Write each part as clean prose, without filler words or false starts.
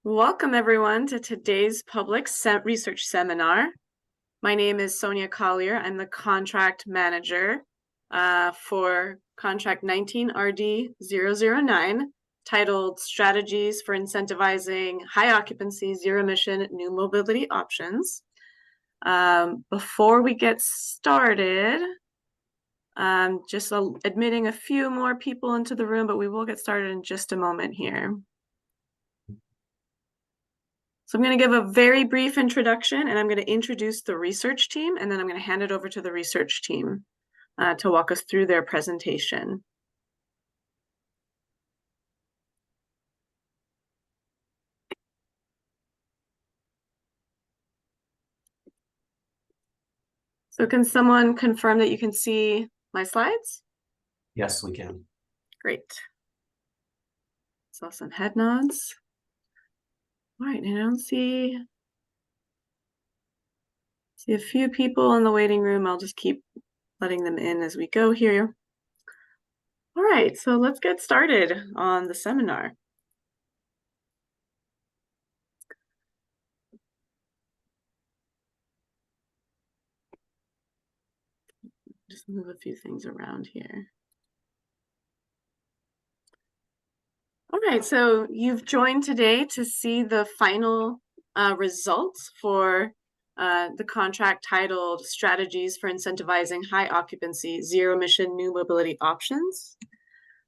Welcome everyone to today's public research seminar. My name is Sonia Collier. I'm the contract manager for contract 19RD009, titled Strategies for Incentivizing High-Occupancy, Zero-Emission New Mobility Options. Before we get started, just admitting a few more people into the room, but we will get started in just a moment here. So I'm going to give a very brief introduction, and I'm going to introduce the research team, and then I'm going to hand it over to the research team to walk us through their presentation. So can someone confirm that you can see my slides? Yes, we can. Great. Saw some head nods. All right, and I don't see a few people in the waiting room. I'll just keep letting them in as we go here. All right, so let's get started on the seminar. Just move a few things around here. All right, so you've joined today to see the final results for the contract titled Strategies for Incentivizing High-Occupancy, Zero-Emission New Mobility Options.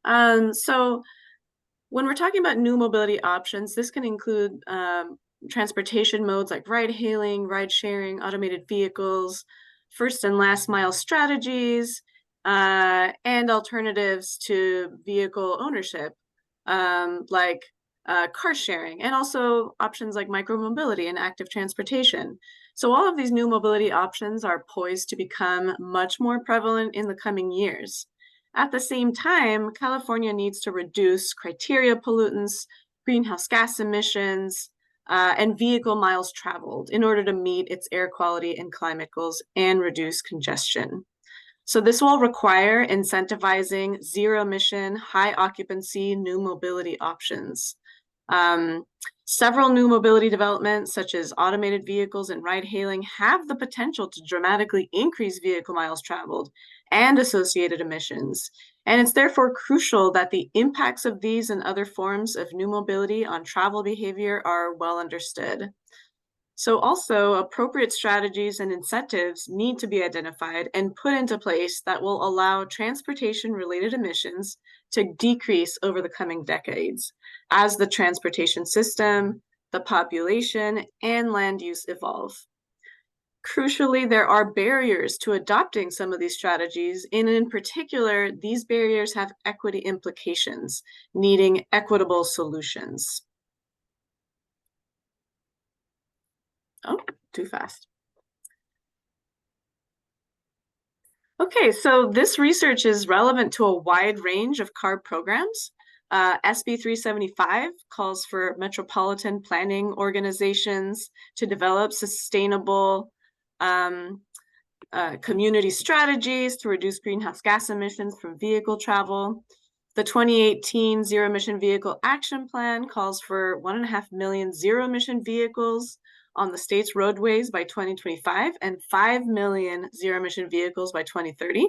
So when we're talking about new mobility options, this can include transportation modes like ride-hailing, ride-sharing, automated vehicles, first and last mile strategies, and alternatives to vehicle ownership, like car sharing, and also options like micromobility and active transportation. So all of these new mobility options are poised to become much more prevalent in the coming years. At the same time, California needs to reduce criteria pollutants, greenhouse gas emissions, and vehicle miles traveled in order to meet its air quality and climate goals and reduce congestion. So this will require incentivizing zero-emission, high-occupancy new mobility options. Several new mobility developments, such as automated vehicles and ride-hailing, have the potential to dramatically increase vehicle miles traveled and associated emissions. And it's therefore crucial that the impacts of these and other forms of new mobility on travel behavior are well understood. So also, appropriate strategies and incentives need to be identified and put into place that will allow transportation-related emissions to decrease over the coming decades as the transportation system, the population, and land use evolve. Crucially, there are barriers to adopting some of these strategies, and in particular, these barriers have equity implications, needing equitable solutions. Oh, too fast. Okay, so this research is relevant to a wide range of CARB programs. SB 375 calls for metropolitan planning organizations to develop sustainable community strategies to reduce greenhouse gas emissions from vehicle travel. The 2018 Zero Emission Vehicle Action Plan calls for 1.5 million zero-emission vehicles on the state's roadways by 2025 and 5 million zero-emission vehicles by 2030.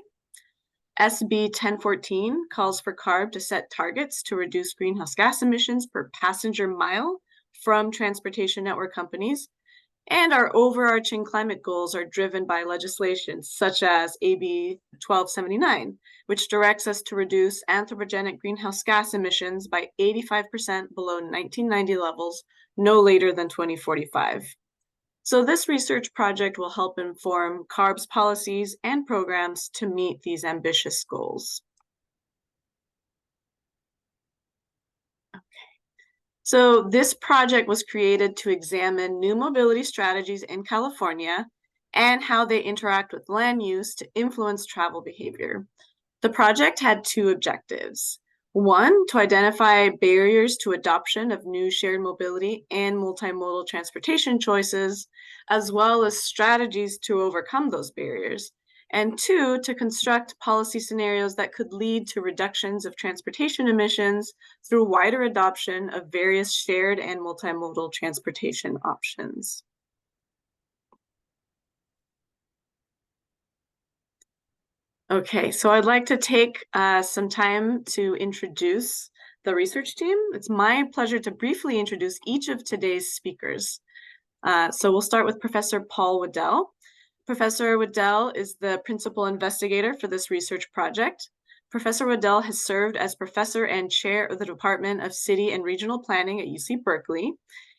SB 1014 calls for CARB to set targets to reduce greenhouse gas emissions per passenger mile from transportation network companies. And our overarching climate goals are driven by legislation such as AB 1279, which directs us to reduce anthropogenic greenhouse gas emissions by 85% below 1990 levels no later than 2045. So this research project will help inform CARB's policies and programs to meet these ambitious goals. So this project was created to examine new mobility strategies in California and how they interact with land use to influence travel behavior. The project had two objectives. One, to identify barriers to adoption of new shared mobility and multimodal transportation choices, as well as strategies to overcome those barriers. and 2, to construct policy scenarios that could lead to reductions of transportation emissions through wider adoption of various shared and multimodal transportation options. Okay, so I'd like to take some time to introduce the research team. It's my pleasure to briefly introduce each of today's speakers. So we'll start with Professor Paul Waddell. Professor Waddell is the principal investigator for this research project. Professor Waddell has served as professor and chair of the Department of City and Regional Planning at UC Berkeley,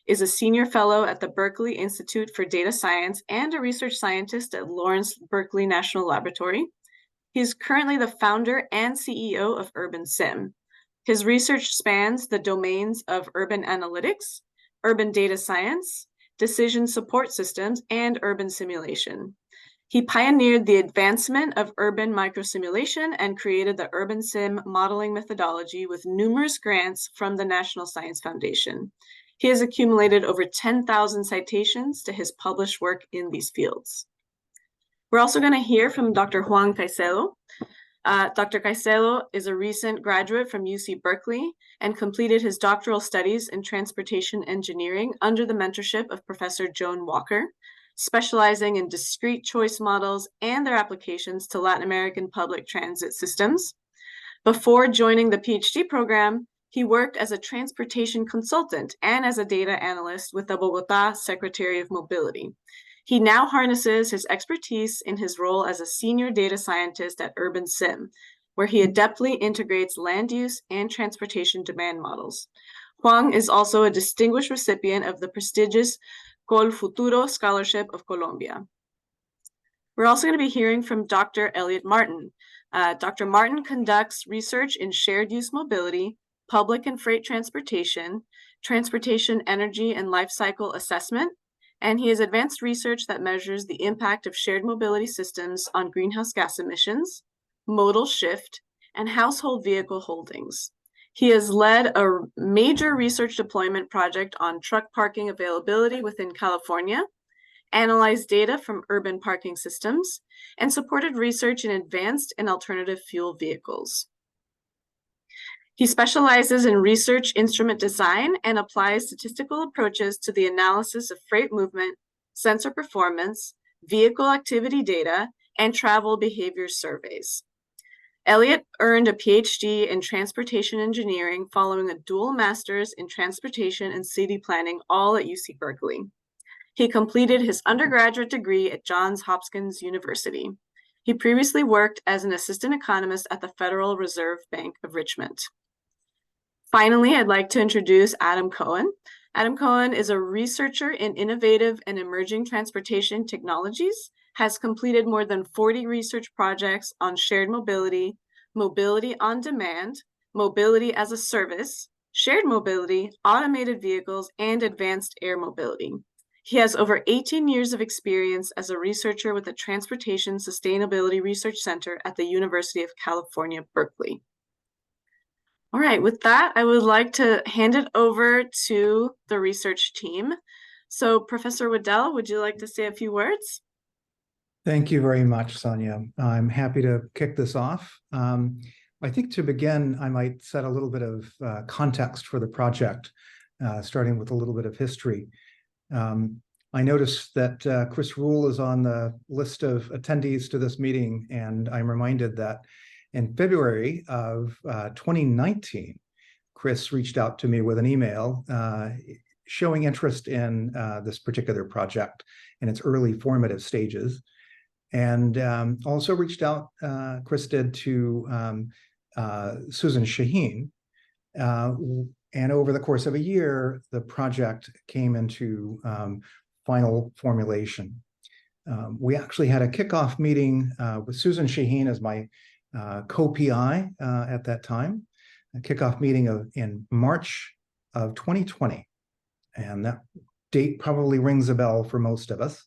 is a senior fellow at the Berkeley Institute for Data Science, and a research scientist at Lawrence Berkeley National Laboratory. He's currently the founder and CEO of UrbanSim. His research spans the domains of urban analytics, urban data science, decision support systems, and urban simulation. He pioneered the advancement of urban microsimulation and created the UrbanSim modeling methodology with numerous grants from the National Science Foundation. He has accumulated over 10,000 citations to his published work in these fields. We're also going to hear from Dr. Juan Caicedo. Dr. Caicedo is a recent graduate from UC Berkeley and completed his doctoral studies in transportation engineering under the mentorship of Professor Joan Walker, specializing in discrete choice models and their applications to Latin American public transit systems. Before joining the PhD program, he worked as a transportation consultant and as a data analyst with the Bogotá Secretary of Mobility. He now harnesses his expertise in his role as a senior data scientist at UrbanSim, where he adeptly integrates land use and transportation demand models. Juan is also a distinguished recipient of the prestigious Col Futuro Scholarship of Colombia. We're also going to be hearing from Dr. Elliot Martin. Dr. Martin conducts research in shared use mobility, public and freight transportation, transportation energy and life cycle assessment, and he has advanced research that measures the impact of shared mobility systems on greenhouse gas emissions, modal shift, and household vehicle holdings. He has led a major research deployment project on truck parking availability within California, analyzed data from urban parking systems, and supported research in advanced and alternative fuel vehicles. He specializes in research instrument design and applies statistical approaches to the analysis of freight movement, sensor performance, vehicle activity data, and travel behavior surveys. Elliot earned a PhD in transportation engineering following a dual master's in transportation and city planning, all at UC Berkeley. He completed his undergraduate degree at Johns Hopkins University. He previously worked as an assistant economist at the Federal Reserve Bank of Richmond. Finally, I'd like to introduce Adam Cohen. Adam Cohen is a researcher in innovative and emerging transportation technologies, has completed more than 40 research projects on shared mobility, mobility on demand, mobility as a service, shared mobility, automated vehicles, and advanced air mobility. He has over 18 years of experience as a researcher with the Transportation Sustainability Research Center at the University of California, Berkeley. All right, with that, I would like to hand it over to the research team. So Professor Waddell, would you like to say a few words? Thank you very much, Sonia. I'm happy to kick this off. I think to begin, I might set a little bit of context for the project, starting with a little bit of history. I noticed that Chris Rule is on the list of attendees to this meeting, and I'm reminded that in February of 2019, Chris reached out to me with an email showing interest in this particular project in its early formative stages. And also reached out, Chris did, to Susan Shaheen. And over the course of a year, the project came into final formulation. We actually had a kickoff meeting with Susan Shaheen as my co-PI at that time, a kickoff meeting in March of 2020. And that date probably rings a bell for most of us,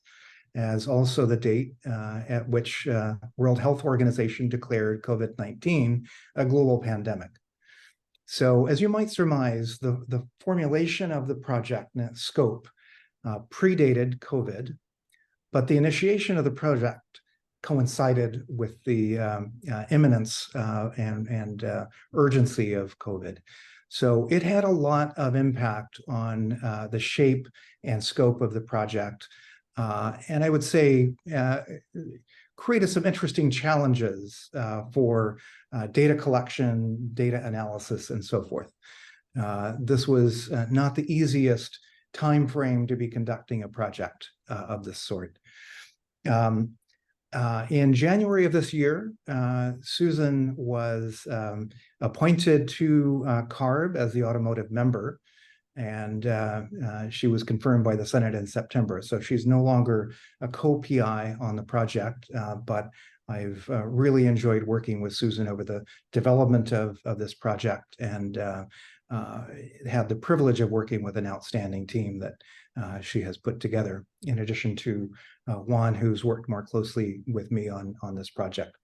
as also the date at which World Health Organization declared COVID-19 a global pandemic. So as you might surmise, the formulation of the project and its scope predated COVID, but the initiation of the project coincided with the imminence and urgency of COVID. So it had a lot of impact on the shape and scope of the project. And I would say created some interesting challenges for data collection, data analysis, and so forth. This was not the easiest time frame to be conducting a project of this sort. In January of this year, Susan was appointed to CARB as the automotive member, and she was confirmed by the Senate in September. So she's no longer a co-PI on the project, but I've really enjoyed working with Susan over the development of this project, and had the privilege of working with an outstanding team that she has put together, in addition to Juan, who's worked more closely with me on this project.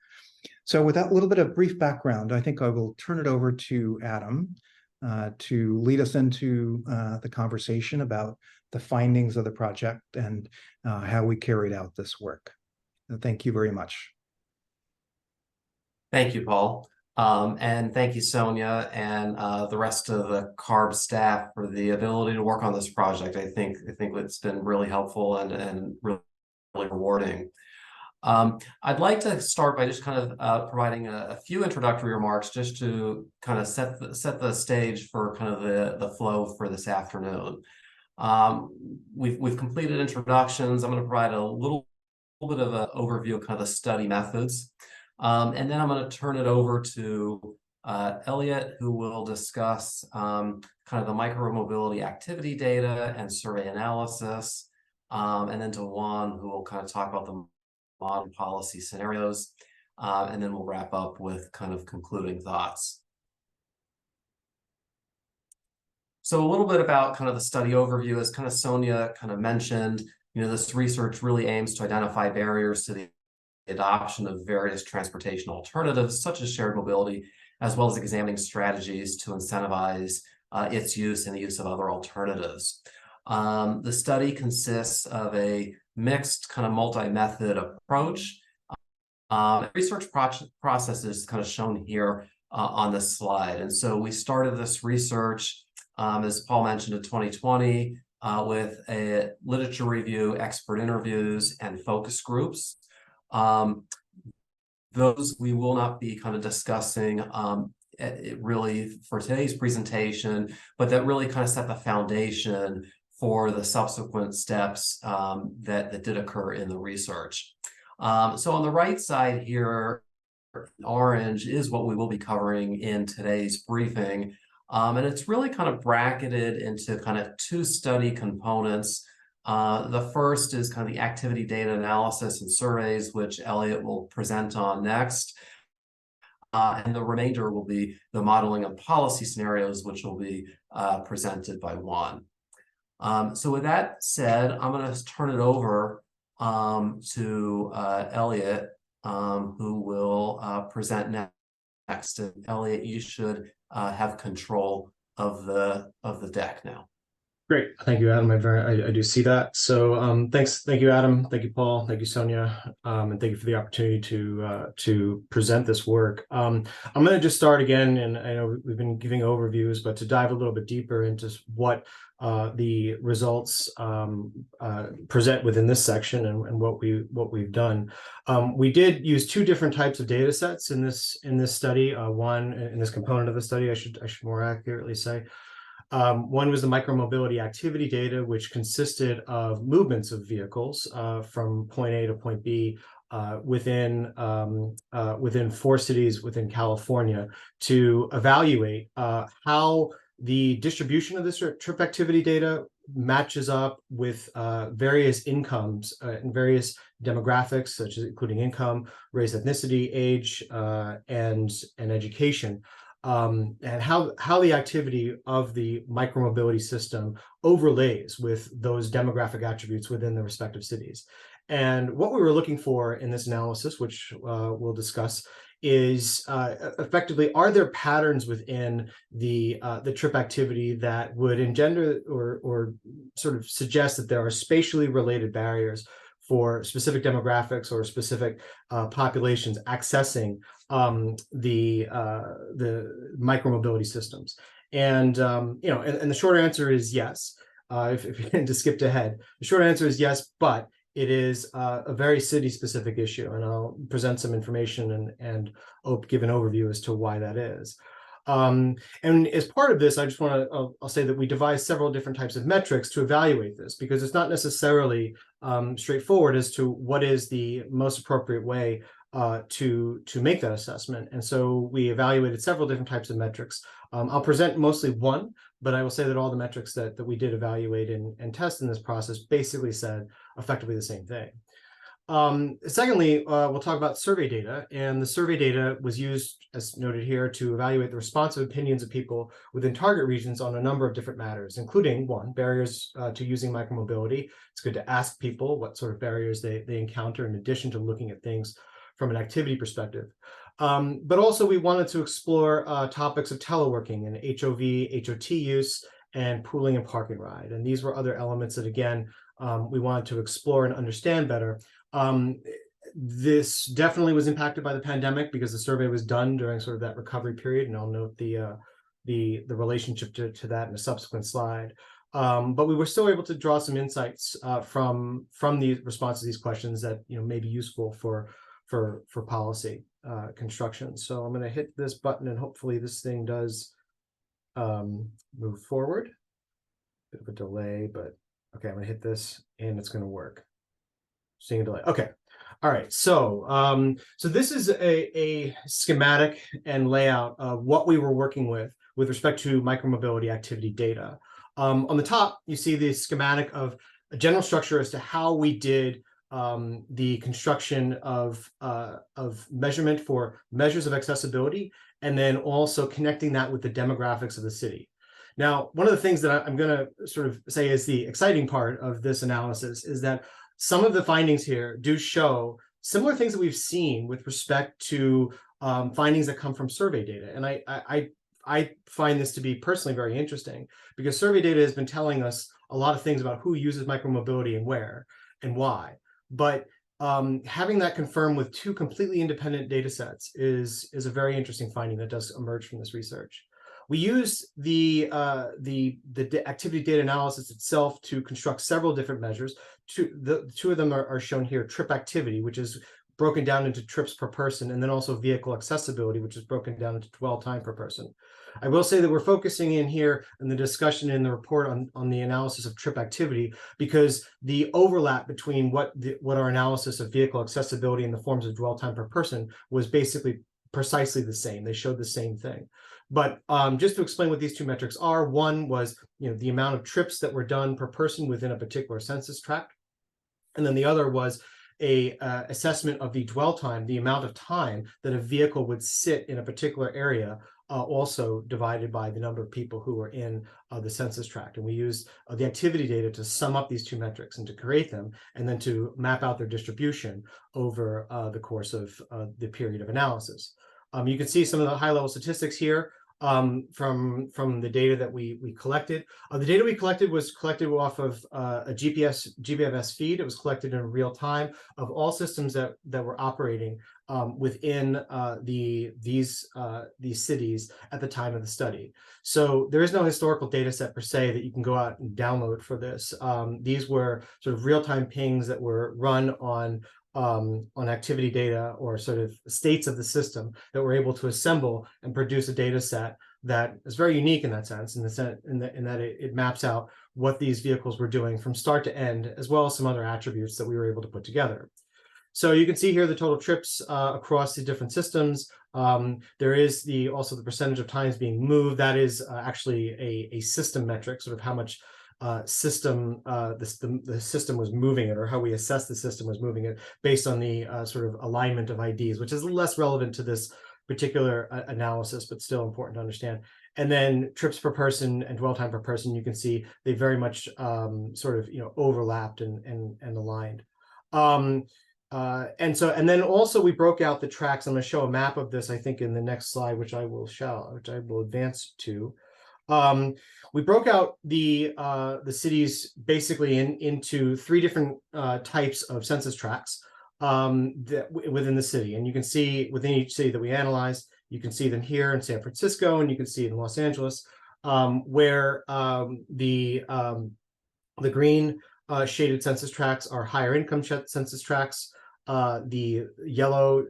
So with that little bit of brief background, I think I will turn it over to Adam to lead us into the conversation about the findings of the project and how we carried out this work. Thank you very much. Thank you, Paul. And thank you, Sonia, and the rest of the CARB staff for the ability to work on this project. I think it's been really helpful and really rewarding. I'd like to start by just kind of providing a few introductory remarks just to kind of set the stage for kind of the flow for this afternoon. We've completed introductions. I'm going to provide a little bit of an overview of kind of the study methods. And then I'm going to turn it over to Elliot, who will discuss kind of the micromobility activity data and survey analysis, and then to Juan, who will kind of talk about the model policy scenarios, and then we'll wrap up with kind of concluding thoughts. So a little bit about kind of the study overview, as kind of Sonia kind of mentioned, this research really aims to identify barriers to the adoption of various transportation alternatives, such as shared mobility, as well as examining strategies to incentivize its use and the use of other alternatives. The study consists of a mixed kind of multi-method approach. Research process is kind of shown here on this slide. And so we started this research, as Paul mentioned, in 2020 with a literature review, expert interviews, and focus groups. Those we will not be kind of discussing really for today's presentation, but that really kind of set the foundation for the subsequent steps that did occur in the research. So on the right side here, orange is what we will be covering in today's briefing. And it's really kind of bracketed into kind of two study components. The first is kind of the activity data analysis and surveys, which Elliot will present on next. And the remainder will be the modeling of policy scenarios, which will be presented by Juan. So with that said, I'm going to turn it over to Elliot, who will present next. And Elliot, you should have control of the deck now. Great, thank you, Adam. I do see that. So thank you, Adam. Thank you, Paul. Thank you, Sonia, and thank you for the opportunity to present this work. I'm going to just start again, and I know we've been giving overviews, but to dive a little bit deeper into what the results present within this section and what we've done. We did use two different types of data sets in this study. One in this component of the study, I should more accurately say. One was the micromobility activity data, which consisted of movements of vehicles from point A to point B within 4 cities within California, to evaluate how the distribution of this trip activity data matches up with various incomes and various demographics, such as including income, race, ethnicity, age, and education. And how the activity of the micromobility system overlays with those demographic attributes within the respective cities. And what we were looking for in this analysis, which we'll discuss, is effectively, are there patterns within the trip activity that would engender or sort of suggest that there are spatially related barriers for specific demographics or specific populations accessing the micromobility systems. And you know, and the short answer is yes. If you're going to skip ahead, the short answer is yes, but it is a very city-specific issue, and I'll present some information and give an overview as to why that is. And as part of this, I just want to, I'll say that we devised several different types of metrics to evaluate this, because it's not necessarily straightforward as to what is the most appropriate way to make that assessment. And so we evaluated several different types of metrics. I'll present mostly one, but I will say that all the metrics that we did evaluate and test in this process basically said effectively the same thing. Secondly, we'll talk about survey data, and the survey data was used, as noted here, to evaluate the responsive opinions of people within target regions on a number of different matters, including one, barriers to using micromobility. It's good to ask people what sort of barriers they encounter, in addition to looking at things from an activity perspective. But also we wanted to explore topics of teleworking and HOV, HOT use, and pooling and parking ride. And these were other elements that, again, we wanted to explore and understand better. This definitely was impacted by the pandemic, because the survey was done during sort of that recovery period, and I'll note the relationship to that in a subsequent slide. But we were still able to draw some insights from the responses to these questions that, you know, may be useful for policy construction. So I'm going to hit this button, and hopefully this thing does move forward. Bit of a delay, but okay, I'm going to hit this and it's going to work. Seeing a delay. Okay. All right. So so this is a schematic and layout of what we were working with respect to micromobility activity data. On the top, you see the schematic of a general structure as to how we did the construction of measurement for measures of accessibility, and then also connecting that with the demographics of the city. Now, one of the things that I'm going to sort of say is the exciting part of this analysis is that some of the findings here do show similar things that we've seen with respect to findings that come from survey data. And I find this to be personally very interesting, because survey data has been telling us a lot of things about who uses micromobility and where and why. But having that confirmed with two completely independent data sets is a very interesting finding that does emerge from this research. We used the activity data analysis itself to construct several different measures. Two of them are shown here: trip activity, which is broken down into trips per person, and then also vehicle accessibility, which is broken down into dwell time per person. I will say that we're focusing in here in the discussion in the report on the analysis of trip activity, because the overlap between what our analysis of vehicle accessibility and the forms of dwell time per person was basically precisely the same. They showed the same thing. But just to explain what these two metrics are, one was, you know, the amount of trips that were done per person within a particular census tract, and then the other was a assessment of the dwell time, the amount of time that a vehicle would sit in a particular area, also divided by the number of people who were in the census tract. And we used the activity data to sum up these two metrics and to create them, and then to map out their distribution over the course of the period of analysis. You can see some of the high-level statistics here from the data that we collected. The data we collected was collected off of a GPFS feed. It was collected in real time of all systems that were operating within these cities at the time of the study. So there is no historical data set per se that you can go out and download for this. These were sort of real-time pings that were run on activity data, or sort of states of the system, that we're able to assemble and produce a data set that is very unique in that sense, in that it maps out what these vehicles were doing from start to end, as well as some other attributes that we were able to put together. So you can see here the total trips across the different systems. There is also the percentage of times being moved. That is actually a system metric, sort of how much the system was moving it, or how we assess the system was moving it, based on the sort of alignment of IDs, which is less relevant to this particular analysis, but still important to understand. And then trips per person and dwell time per person, you can see they very much sort of, you know, overlapped and aligned. And then also we broke out the tracks. I'm going to show a map of this, I think, in the next slide, which I will advance to. We broke out the cities basically into three different types of census tracts within the city. And you can see within each city that we analyzed, you can see them here in San Francisco, and you can see in Los Angeles, where the green shaded census tracts are higher income census tracts. The yellow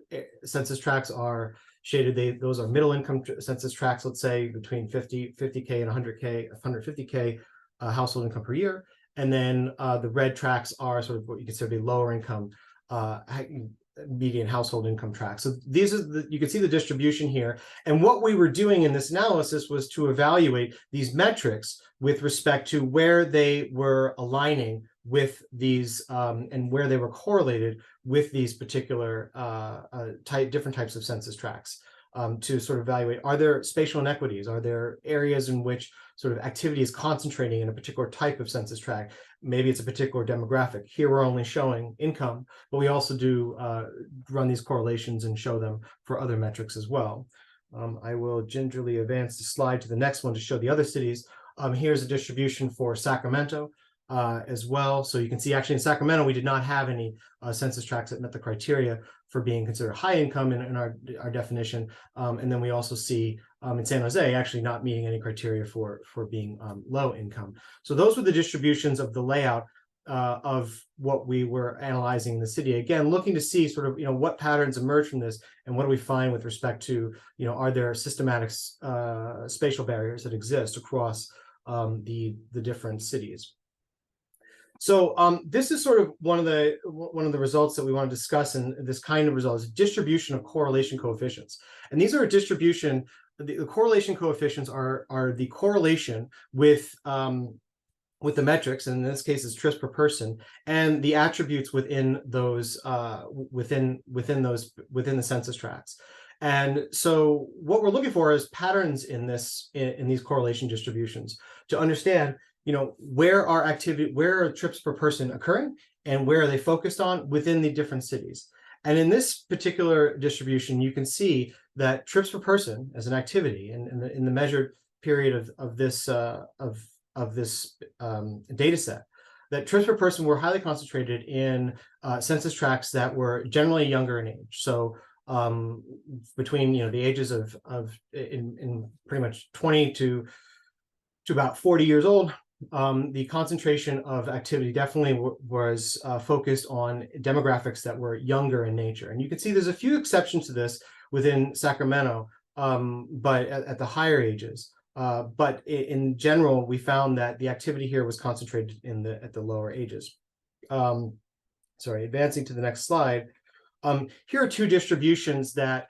census tracts are shaded. Those are middle income census tracts, let's say between 50K and 150K household income per year. And then the red tracts are sort of what you consider to be lower income median household income tracts. So these are you can see the distribution here. And what we were doing in this analysis was to evaluate these metrics with respect to where they were aligning with these and where they were correlated with these particular different types of census tracts, to sort of evaluate, are there spatial inequities? Are there areas in which sort of activity is concentrating in a particular type of census tract? Maybe it's a particular demographic. Here we're only showing income, but we also do run these correlations and show them for other metrics as well. I will gingerly advance the slide to the next one to show the other cities. Here's a distribution for Sacramento as well. So you can see actually in Sacramento, we did not have any census tracts that met the criteria for being considered high income in our definition. And then we also see in San Jose actually not meeting any criteria for being low income. So those were the distributions of the layout of what we were analyzing in the city. Again, looking to see sort of, what patterns emerge from this, and what do we find with respect to, are there systematic spatial barriers that exist across the different cities. So this is sort of one of the results that we want to discuss, and this kind of result is distribution of correlation coefficients. And these are a distribution. The correlation coefficients are the correlation with the metrics, and in this case is trips per person, and the attributes within those within the census tracts. And so what we're looking for is patterns in these correlation distributions to understand, where are trips per person occurring, and where are they focused on within the different cities. And in this particular distribution, you can see that trips per person as an activity in the measured period of this data set, that trips per person were highly concentrated in census tracts that were generally younger in age. So between the ages of in pretty much 20 to about 40 years old, the concentration of activity definitely was focused on demographics that were younger in nature. And you can see there's a few exceptions to this within Sacramento, but at the higher ages. But in general, we found that the activity here was concentrated at the lower ages. Sorry, advancing to the next slide. Here are two distributions that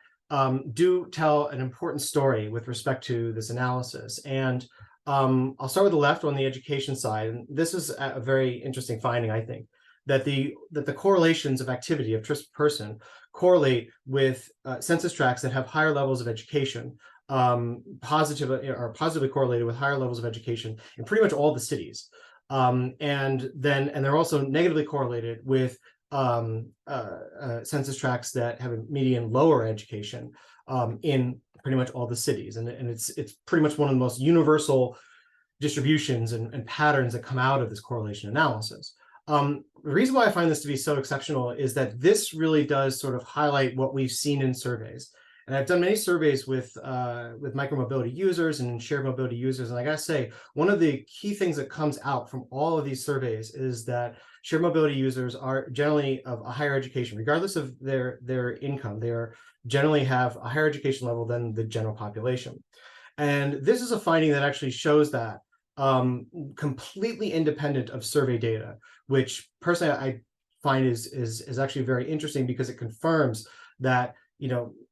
do tell an important story with respect to this analysis. And I'll start with the left on the education side. And this is a very interesting finding, I think, that the correlations of activity of trips per person correlate with census tracts that have higher levels of education, positively correlated with higher levels of education in pretty much all the cities. And they're also negatively correlated with census tracts that have a median lower education in pretty much all the cities. And it's pretty much one of the most universal distributions and patterns that come out of this correlation analysis. The reason why I find this to be so exceptional is that this really does sort of highlight what we've seen in surveys. And I've done many surveys with micromobility users and shared mobility users. And I gotta say, one of the key things that comes out from all of these surveys is that shared mobility users are generally of a higher education, regardless of their income. They generally have a higher education level than the general population. And this is a finding that actually shows that completely independent of survey data, which personally I find is actually very interesting, because it confirms that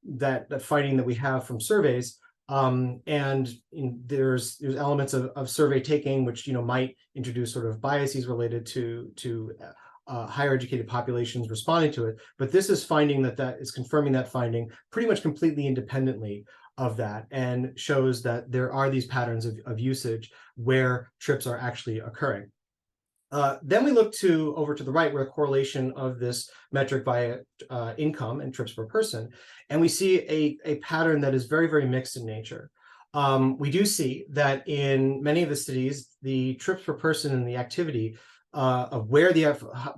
that finding that we have from surveys. And there's elements of survey taking which might introduce sort of biases related to higher educated populations responding to it, but this is finding that is confirming that finding pretty much completely independently of that, and shows that there are these patterns of usage where trips are actually occurring. Then we look over to the right, where a correlation of this metric via income and trips per person, and we see a pattern that is very, very mixed in nature. we do see that in many of the cities, the trips per person and the activity of where the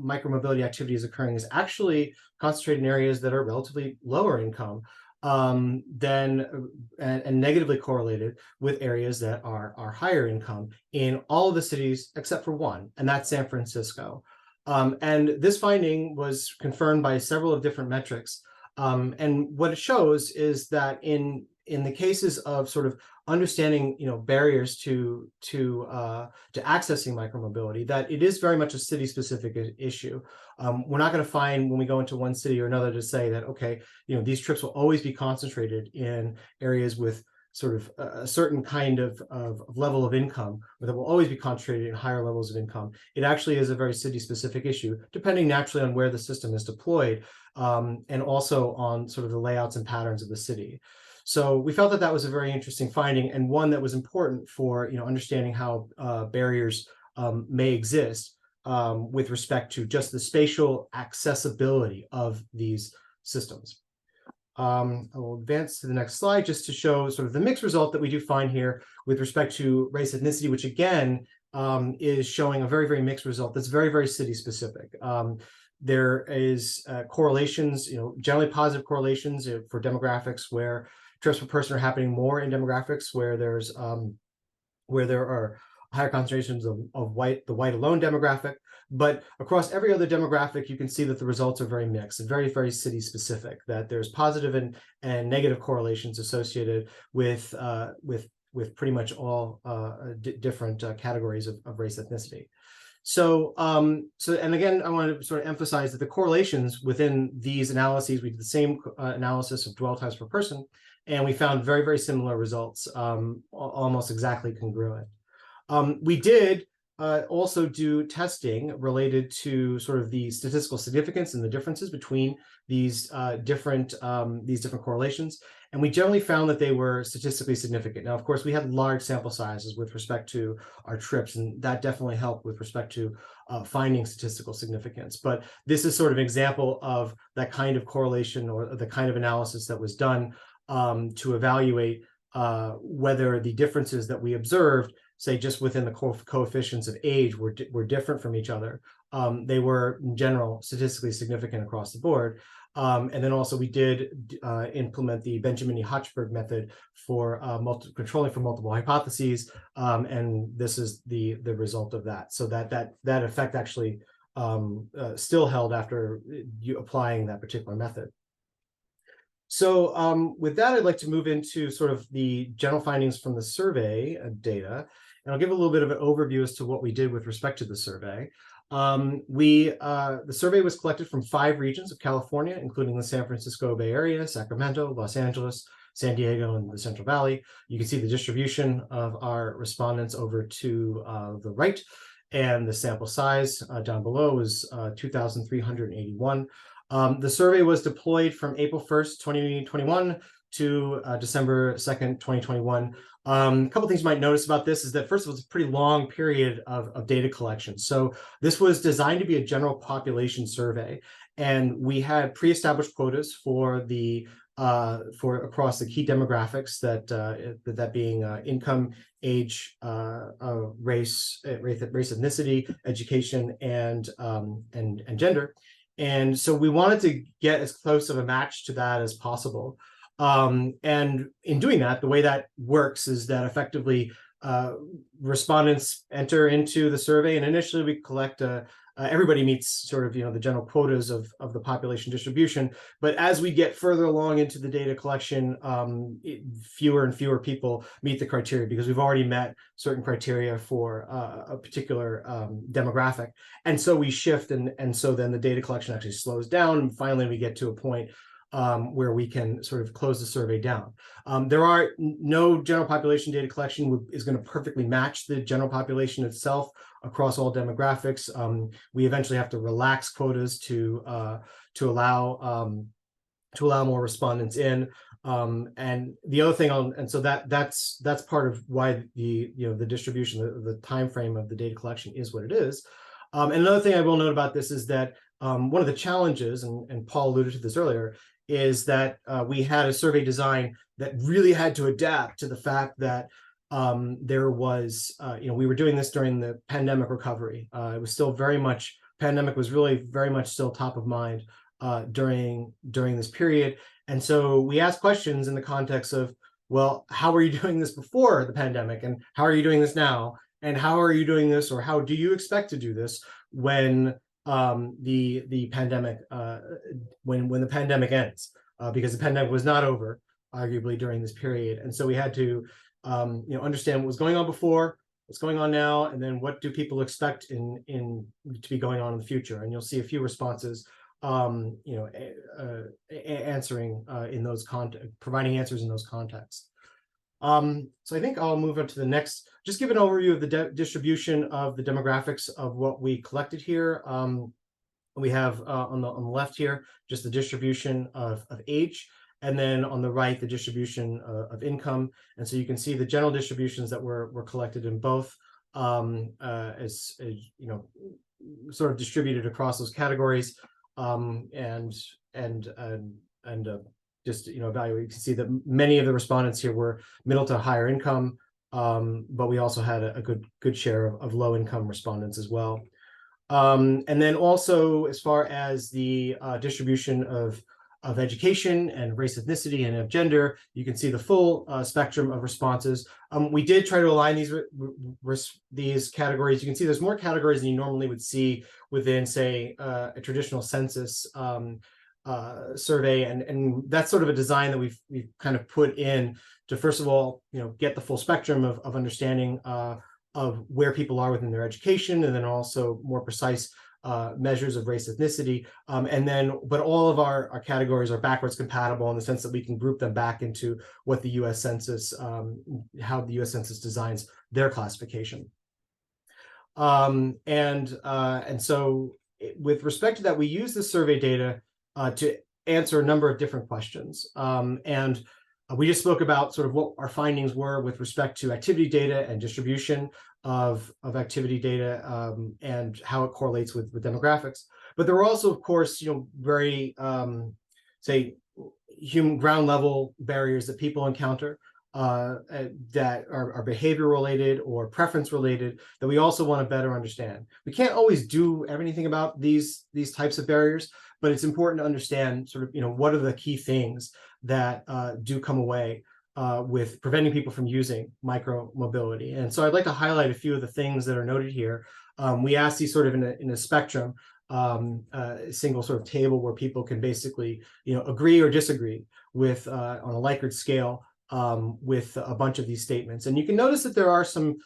micromobility activity is occurring is actually concentrated in areas that are relatively lower income and negatively correlated with areas that are higher income in all of the cities except for one, and that's San Francisco. And this finding was confirmed by several of different metrics. And what it shows is that in the cases of sort of understanding, barriers to accessing micromobility, that it is very much a city-specific issue. We're not going to find when we go into one city or another to say that, okay, these trips will always be concentrated in areas with sort of a certain kind of level of income, or that will always be concentrated in higher levels of income. It actually is a very city-specific issue, depending naturally on where the system is deployed, and also on sort of the layouts and patterns of the city. So we felt that that was a very interesting finding, and one that was important for understanding how barriers may exist with respect to just the spatial accessibility of these systems. I will advance to the next slide just to show sort of the mixed result that we do find here with respect to race ethnicity, which again is showing a very, very mixed result that's very, very city specific. There is correlations, generally positive correlations for demographics where trips per person are happening more in demographics where there's where there are higher concentrations of the white alone demographic. But across every other demographic, you can see that the results are very mixed and very, very city specific, that there's positive and negative correlations associated with pretty much all different categories of race ethnicity. So, and again, I want to sort of emphasize that the correlations within these analyses, we did the same analysis of dwell times per person, and we found very, very similar results, almost exactly congruent. We did also do testing related to sort of the statistical significance and the differences between these different correlations, and we generally found that they were statistically significant. Now, of course, we had large sample sizes with respect to our trips, and that definitely helped with respect to finding statistical significance. But this is sort of an example of that kind of correlation or the kind of analysis that was done to evaluate whether the differences that we observed, say just within the coefficients of age, were different from each other. They were in general statistically significant across the board. And then also we did implement the Benjamini-Hochberg method for controlling for multiple hypotheses, and this is the result of that. So that effect actually still held after you applying that particular method. So with that, I'd like to move into sort of the general findings from the survey data. And I'll give a little bit of an overview as to what we did with respect to the survey. The survey was collected from 5 regions of California, including the San Francisco Bay Area, Sacramento, Los Angeles, San Diego, and the Central Valley. You can see the distribution of our respondents over to the right, and the sample size down below is 2,381. The survey was deployed from April 1st, 2021 to December 2nd, 2021. A couple things you might notice about this is that, first of all, it's a pretty long period of data collection. So this was designed to be a general population survey, and we had pre-established quotas for across the key demographics, that being income, age, race, ethnicity, education, and gender. And so we wanted to get as close of a match to that as possible. And in doing that, the way that works is that effectively respondents enter into the survey, and initially we collect everybody meets sort of the general quotas of the population distribution. But as we get further along into the data collection, fewer and fewer people meet the criteria, because we've already met certain criteria for a particular demographic. And so we shift, and so then the data collection actually slows down, and finally we get to a point where we can sort of close the survey down. There are no general population data collection is going to perfectly match the general population itself across all demographics. We eventually have to relax quotas to allow more respondents in. And the other thing, and so that's part of why the distribution, the time frame of the data collection is what it is. And another thing I will note about this is that one of the challenges, and Paul alluded to this earlier, is that we had a survey design that really had to adapt to the fact that there was, we were doing this during the pandemic recovery. It was still very much, pandemic was really very much still top of mind during this period. And so we asked questions in the context of, well, how were you doing this before the pandemic? And how are you doing this now? And how are you doing this, or how do you expect to do this when the pandemic, when the pandemic ends? Because the pandemic was not over, arguably, during this period. And so we had to understand what was going on before, what's going on now, and then what do people expect to be going on in the future. And you'll see a few responses answering in those providing answers in those contexts. So I think I'll move on to the next, just give an overview of the distribution of the demographics of what we collected here. We have on the left here, just the distribution of age, and then on the right, the distribution of income. And so you can see the general distributions that were collected in both as sort of distributed across those categories. Just evaluate. You can see that many of the respondents here were middle to higher income, but we also had a good share of low income respondents as well. And then also, as far as the distribution of education and race, ethnicity, and of gender, you can see the full spectrum of responses. We did try to align these categories. You can see there's more categories than you normally would see within, say, a traditional census survey, and that's sort of a design that we've kind of put in to, first of all, get the full spectrum of understanding of where people are within their education, and then also more precise measures of race, ethnicity, but all of our categories are backwards compatible in the sense that we can group them back into what the U.S. Census, how the U.S. Census designs their classification. And so with respect to that, we use the survey data to answer a number of different questions. And we just spoke about sort of what our findings were with respect to activity data and distribution of activity data, and how it correlates with demographics. But there were also, of course, very, say, human ground level barriers that people encounter that are behavior related or preference related that we also want to better understand. We can't always do everything about these types of barriers, but it's important to understand sort of, what are the key things that do come away with preventing people from using micro-mobility. And so I'd like to highlight a few of the things that are noted here. We asked these sort of in a spectrum, a single sort of table where people can basically, agree or disagree with, on a Likert scale, with a bunch of these statements. And you can notice that there are some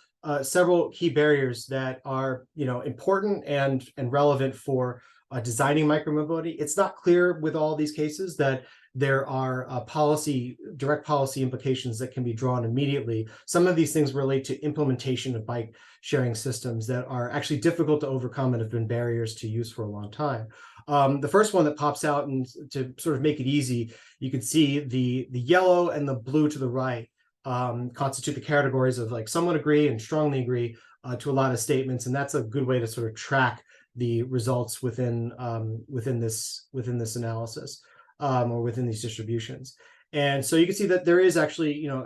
several key barriers that are, important and relevant for designing micromobility. It's not clear with all these cases that there are direct policy implications that can be drawn immediately. Some of these things relate to implementation of bike sharing systems that are actually difficult to overcome and have been barriers to use for a long time. The first one that pops out, and to sort of make it easy, you can see the yellow and the blue to the right constitute the categories of like somewhat agree and strongly agree to a lot of statements, and that's a good way to sort of track the results within this analysis or within these distributions. And so you can see that there is actually a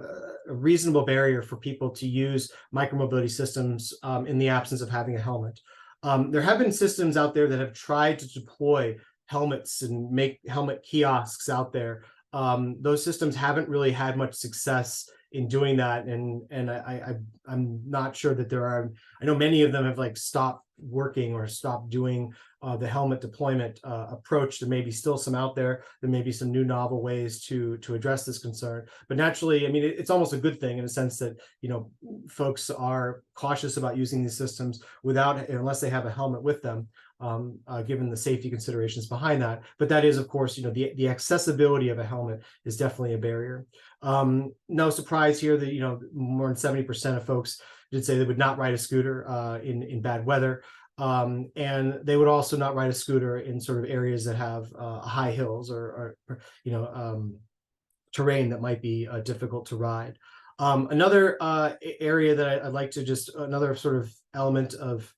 reasonable barrier for people to use micromobility systems in the absence of having a helmet. There have been systems out there that have tried to deploy helmets and make helmet kiosks out there. Those systems haven't really had much success in doing that, and I'm not sure that there are. I know many of them have like stopped working or stopped doing the helmet deployment approach. There may be still some out there. There may be some new novel ways to address this concern. But naturally, I mean, it's almost a good thing in a sense that folks are cautious about using these systems unless they have a helmet with them, given the safety considerations behind that. But that is, of course, the accessibility of a helmet is definitely a barrier. No surprise here that more than 70% of folks did say they would not ride a scooter in bad weather. And they would also not ride a scooter in sort of areas that have high hills or terrain that might be difficult to ride. Another area that I'd like to another sort of element of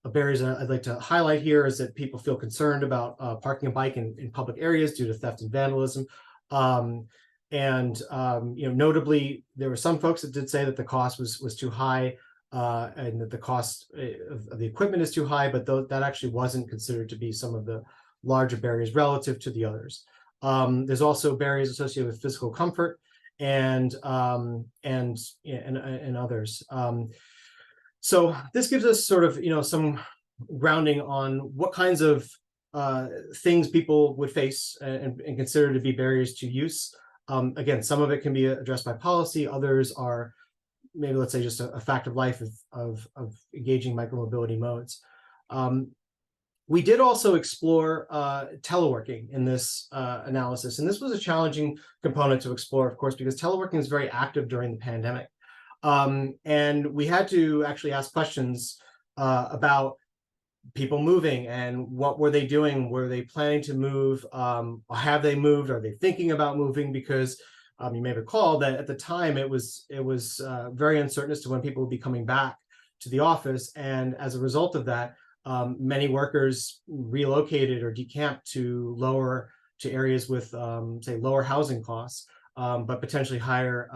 barriers that I'd like to highlight here is that people feel concerned about parking a bike in public areas due to theft and vandalism. Notably, there were some folks that did say that the cost was too high, and that the cost of the equipment is too high, but that actually wasn't considered to be some of the larger barriers relative to the others. There's also barriers associated with physical comfort and others. So this gives us sort of, some grounding on what kinds of things people would face and consider to be barriers to use. Again, some of it can be addressed by policy. Others are maybe, let's say, just a fact of life of engaging micromobility modes. We did also explore teleworking in this analysis, and this was a challenging component to explore, of course, because teleworking is very active during the pandemic. And we had to actually ask questions about people moving and what were they doing? Were they planning to move? Have they moved? Are they thinking about moving? Because you may recall that at the time it was very uncertain as to when people would be coming back to the office, and as a result of that, many workers relocated or decamped to areas with say lower housing costs, but potentially higher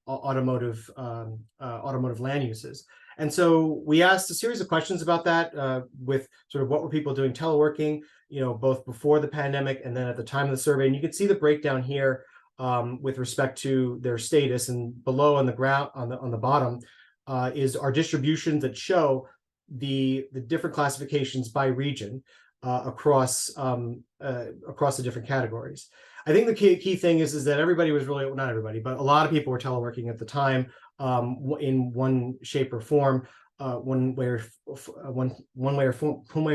automotive land uses. And so we asked a series of questions about that, with sort of what were people doing teleworking, both before the pandemic and then at the time of the survey. And you can see the breakdown here with respect to their status, and below on the ground on the bottom is our distributions that show the different classifications by region across the different categories. I think the key thing is that everybody was really, well, not everybody, but a lot of people were teleworking at the time, in one shape or form, one way or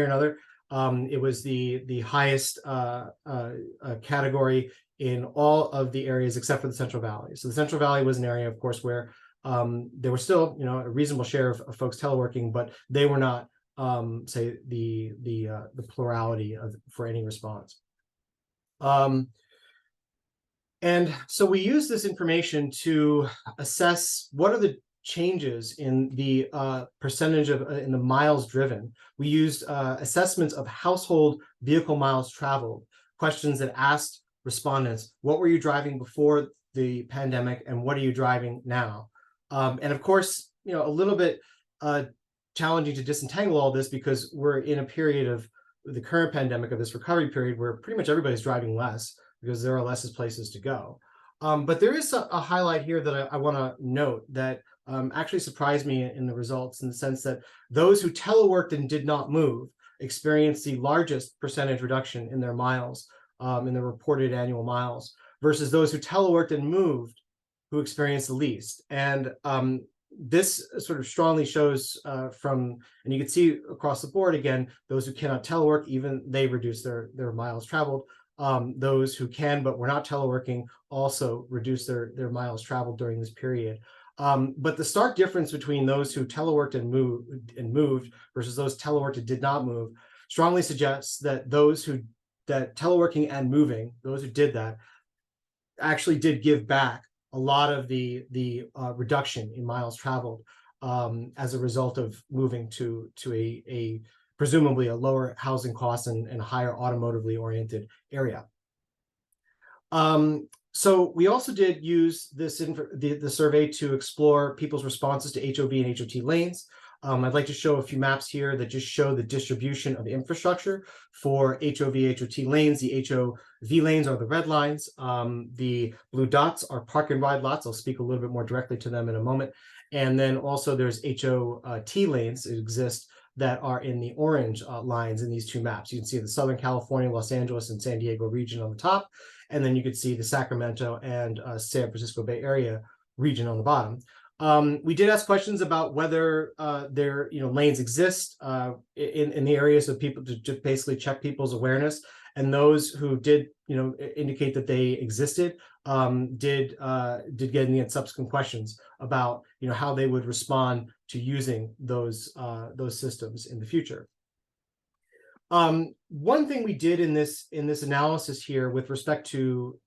another. It was the highest category in all of the areas except for the Central Valley. So the Central Valley was an area, of course, where there was still, a reasonable share of folks teleworking, but they were not, say, the plurality for any response. And so we use this information to assess what are the changes in the percentage of in the miles driven. We used assessments of household vehicle miles traveled, questions that asked respondents, what were you driving before the pandemic and what are you driving now? And of course, a little bit challenging to disentangle all this because we're in a period of the current pandemic, of this recovery period, where pretty much everybody's driving less because there are less places to go. But there is a highlight here that I want to note that actually surprised me in the results, in the sense that those who teleworked and did not move experienced the largest percentage reduction in their miles, in the reported annual miles, versus those who teleworked and moved who experienced the least. And this sort of strongly shows and you can see across the board, again, those who cannot telework, even they reduce their miles traveled. Those who can but were not teleworking also reduced their miles traveled during this period. But the stark difference between those who teleworked and moved versus those teleworked and did not move strongly suggests that that teleworking and moving, those who did that, actually did give back a lot of the reduction in miles traveled as a result of moving to a presumably a lower housing cost and higher automotively oriented area. So we also did use the survey to explore people's responses to HOV and HOT lanes. I'd like to show a few maps here that just show the distribution of infrastructure for HOV, HOT lanes. The HOV lanes are the red lines. The blue dots are park and ride lots. I'll speak a little bit more directly to them in a moment. And then also there's HOT lanes that exist that are in the orange lines in these two maps. You can see the Southern California, Los Angeles, and San Diego region on the top. And then you could see the Sacramento and San Francisco Bay Area region on the bottom. We did ask questions about whether there lanes exist in the areas of people, to just basically check people's awareness. And those who did indicate that they existed did get in the subsequent questions about how they would respond to using those systems in the future. One thing we did in this analysis here with respect to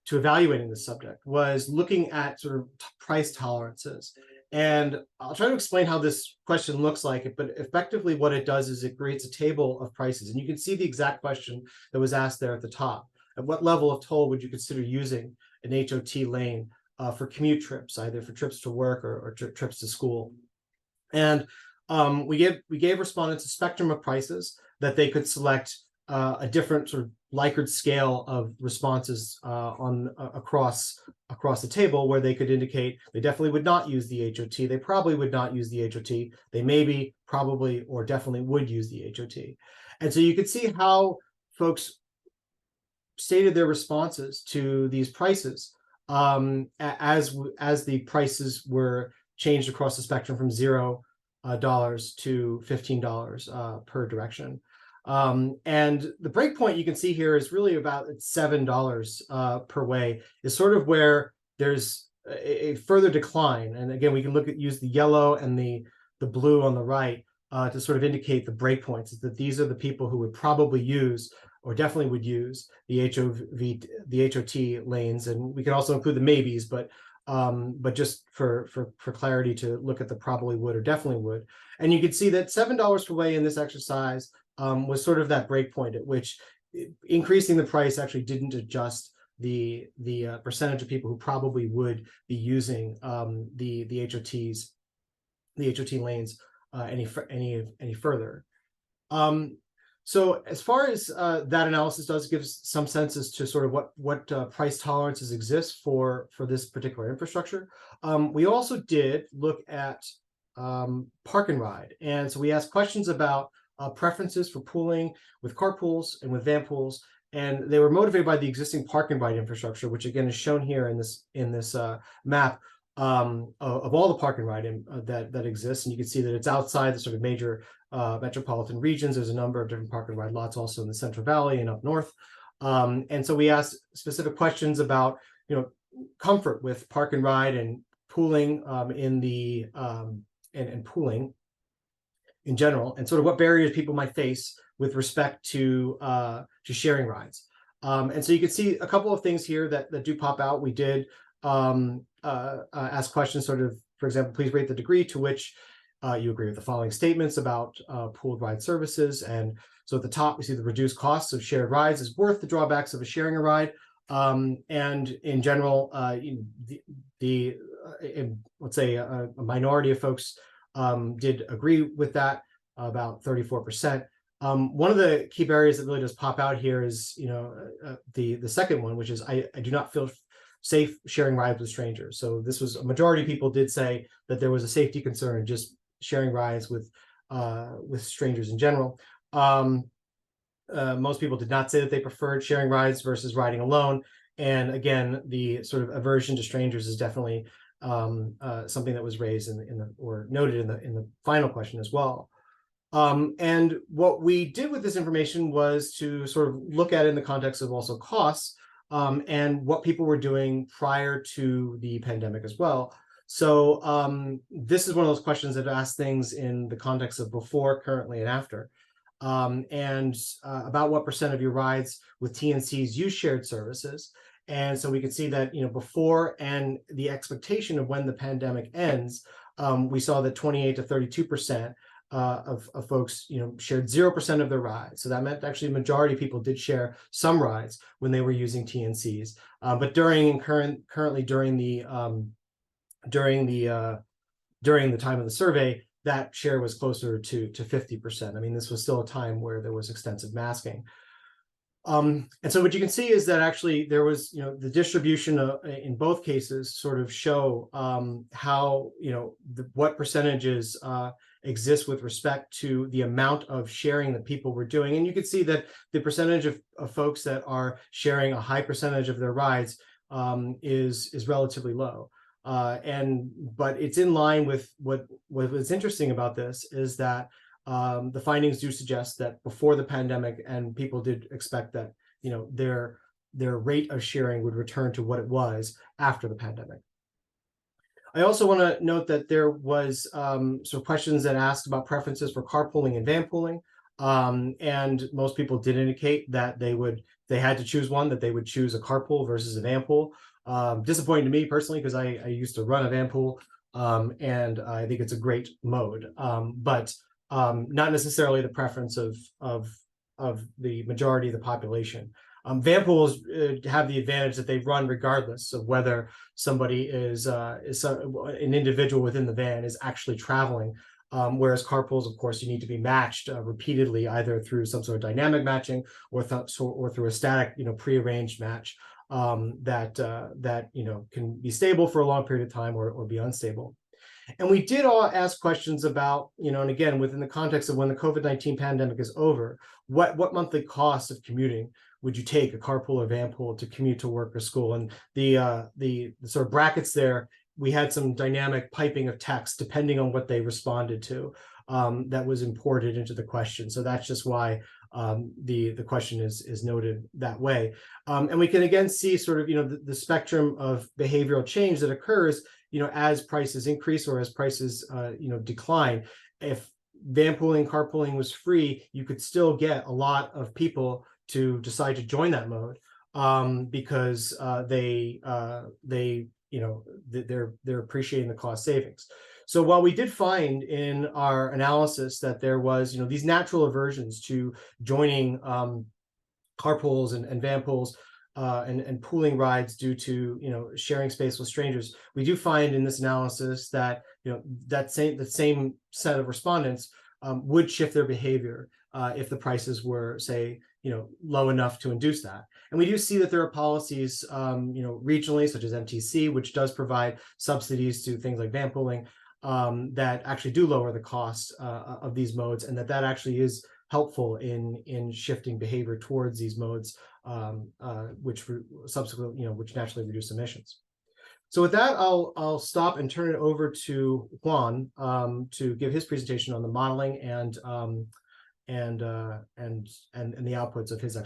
evaluating this subject was looking at sort of price tolerances. And I'll try to explain how this question looks like, but effectively what it does is it creates a table of prices. And you can see the exact question that was asked there at the top. At what level of toll would you consider using an HOT lane for commute trips, either for trips to work or trips to school? And we gave respondents a spectrum of prices that they could select a different sort of Likert scale of responses across the table, where they could indicate they definitely would not use the HOT, they probably would not use the HOT, they maybe, probably, or definitely would use the HOT. And so you could see how folks stated their responses to these prices as the prices were changed across the spectrum from $0 to $15 per direction. And the breakpoint you can see here is really about $7 per way, is sort of where there's a further decline. And again, we can use the yellow and the blue on the right to sort of indicate the breakpoints, that these are the people who would probably use or definitely would use the HOT lanes. And we can also include the maybes, but just for clarity, to look at the probably would or definitely would. And you can see that $7 per way in this exercise was sort of that breakpoint at which increasing the price actually didn't adjust the percentage of people who probably would be using the HOT lanes any further. So as far as that analysis does give some sense as to sort of what price tolerances exist for this particular infrastructure. We also did look at park and ride, and so we asked questions about preferences for pooling with carpools and with van pools, and they were motivated by the existing park and ride infrastructure, which again is shown here in this map of all the park and ride that exists. And you can see that it's outside the sort of major metropolitan regions. There's a number of different park and ride lots also in the Central Valley and up north. And so we asked specific questions about comfort with park and ride and pooling and pooling in general, and sort of what barriers people might face with respect to sharing rides. And so you can see a couple of things here that do pop out. We did ask questions sort of, for example, please rate the degree to which you agree with the following statements about pooled ride services. And so at the top, we see the reduced costs of shared rides is worth the drawbacks of sharing a ride. And in general, let's say a minority of folks did agree with that, about 34%. One of the key barriers that really does pop out here is, the second one, which is I do not feel safe sharing rides with strangers. So this was a majority of people did say that there was a safety concern just sharing rides with strangers in general. Most people did not say that they preferred sharing rides versus riding alone. And again, the sort of aversion to strangers is definitely something that was raised or noted in the final question as well. And what we did with this information was to sort of look at it in the context of also costs and what people were doing prior to the pandemic as well. So this is one of those questions that ask things in the context of before, currently, and after. And about what percent of your rides with TNCs use shared services. And so we can see that, before and the expectation of when the pandemic ends, we saw that 28 to 32% of folks, shared 0% of their rides. So that meant actually the majority of people did share some rides when they were using TNCs. But currently during the time of the survey, that share was closer to 50%. I mean, this was still a time where there was extensive masking. And so what you can see is that actually there was, the distribution in both cases sort of show how, what percentages exist with respect to the amount of sharing that people were doing. And you can see that the percentage of folks that are sharing a high percentage of their rides is relatively low. But it's in line with what was interesting about this is that the findings do suggest that before the pandemic, and people did expect that, their rate of sharing would return to what it was after the pandemic. I also want to note that there was some questions that asked about preferences for carpooling and van pooling. And most people did indicate that they had to choose one, that they would choose a carpool versus a van pool. Disappointing to me personally, because I used to run a van pool And I think it's a great mode, but not necessarily the preference of the majority of the population. Van pools have the advantage that they run regardless of whether somebody is an individual within the van is actually traveling. Whereas carpools, of course, you need to be matched repeatedly, either through some sort of dynamic matching or through a static, prearranged match that can be stable for a long period of time or be unstable. And we did all ask questions about, and again, within the context of when the COVID-19 pandemic is over, what monthly cost of commuting would you take, a carpool or van pool, to commute to work or school? And the sort of brackets there, we had some dynamic piping of text depending on what they responded to, that was imported into the question. So that's just why the question is noted that way. And we can again see sort of, the spectrum of behavioral change that occurs, as prices increase or as prices, decline. If van pooling, carpooling was free, you could still get a lot of people to decide to join that mode, because they're appreciating the cost savings. So while we did find in our analysis that there was, these natural aversions to joining carpools and van pools and pooling rides due to sharing space with strangers, we do find in this analysis that the same set of respondents would shift their behavior if the prices were, say, low enough to induce that. And we do see that there are policies, regionally, such as MTC, which does provide subsidies to things like van pooling, that actually do lower the cost of these modes, and that actually is helpful in shifting behavior towards these modes, which subsequently, which naturally reduce emissions. So with that, I'll stop and turn it over to Juan to give his presentation on the modeling and the outputs of his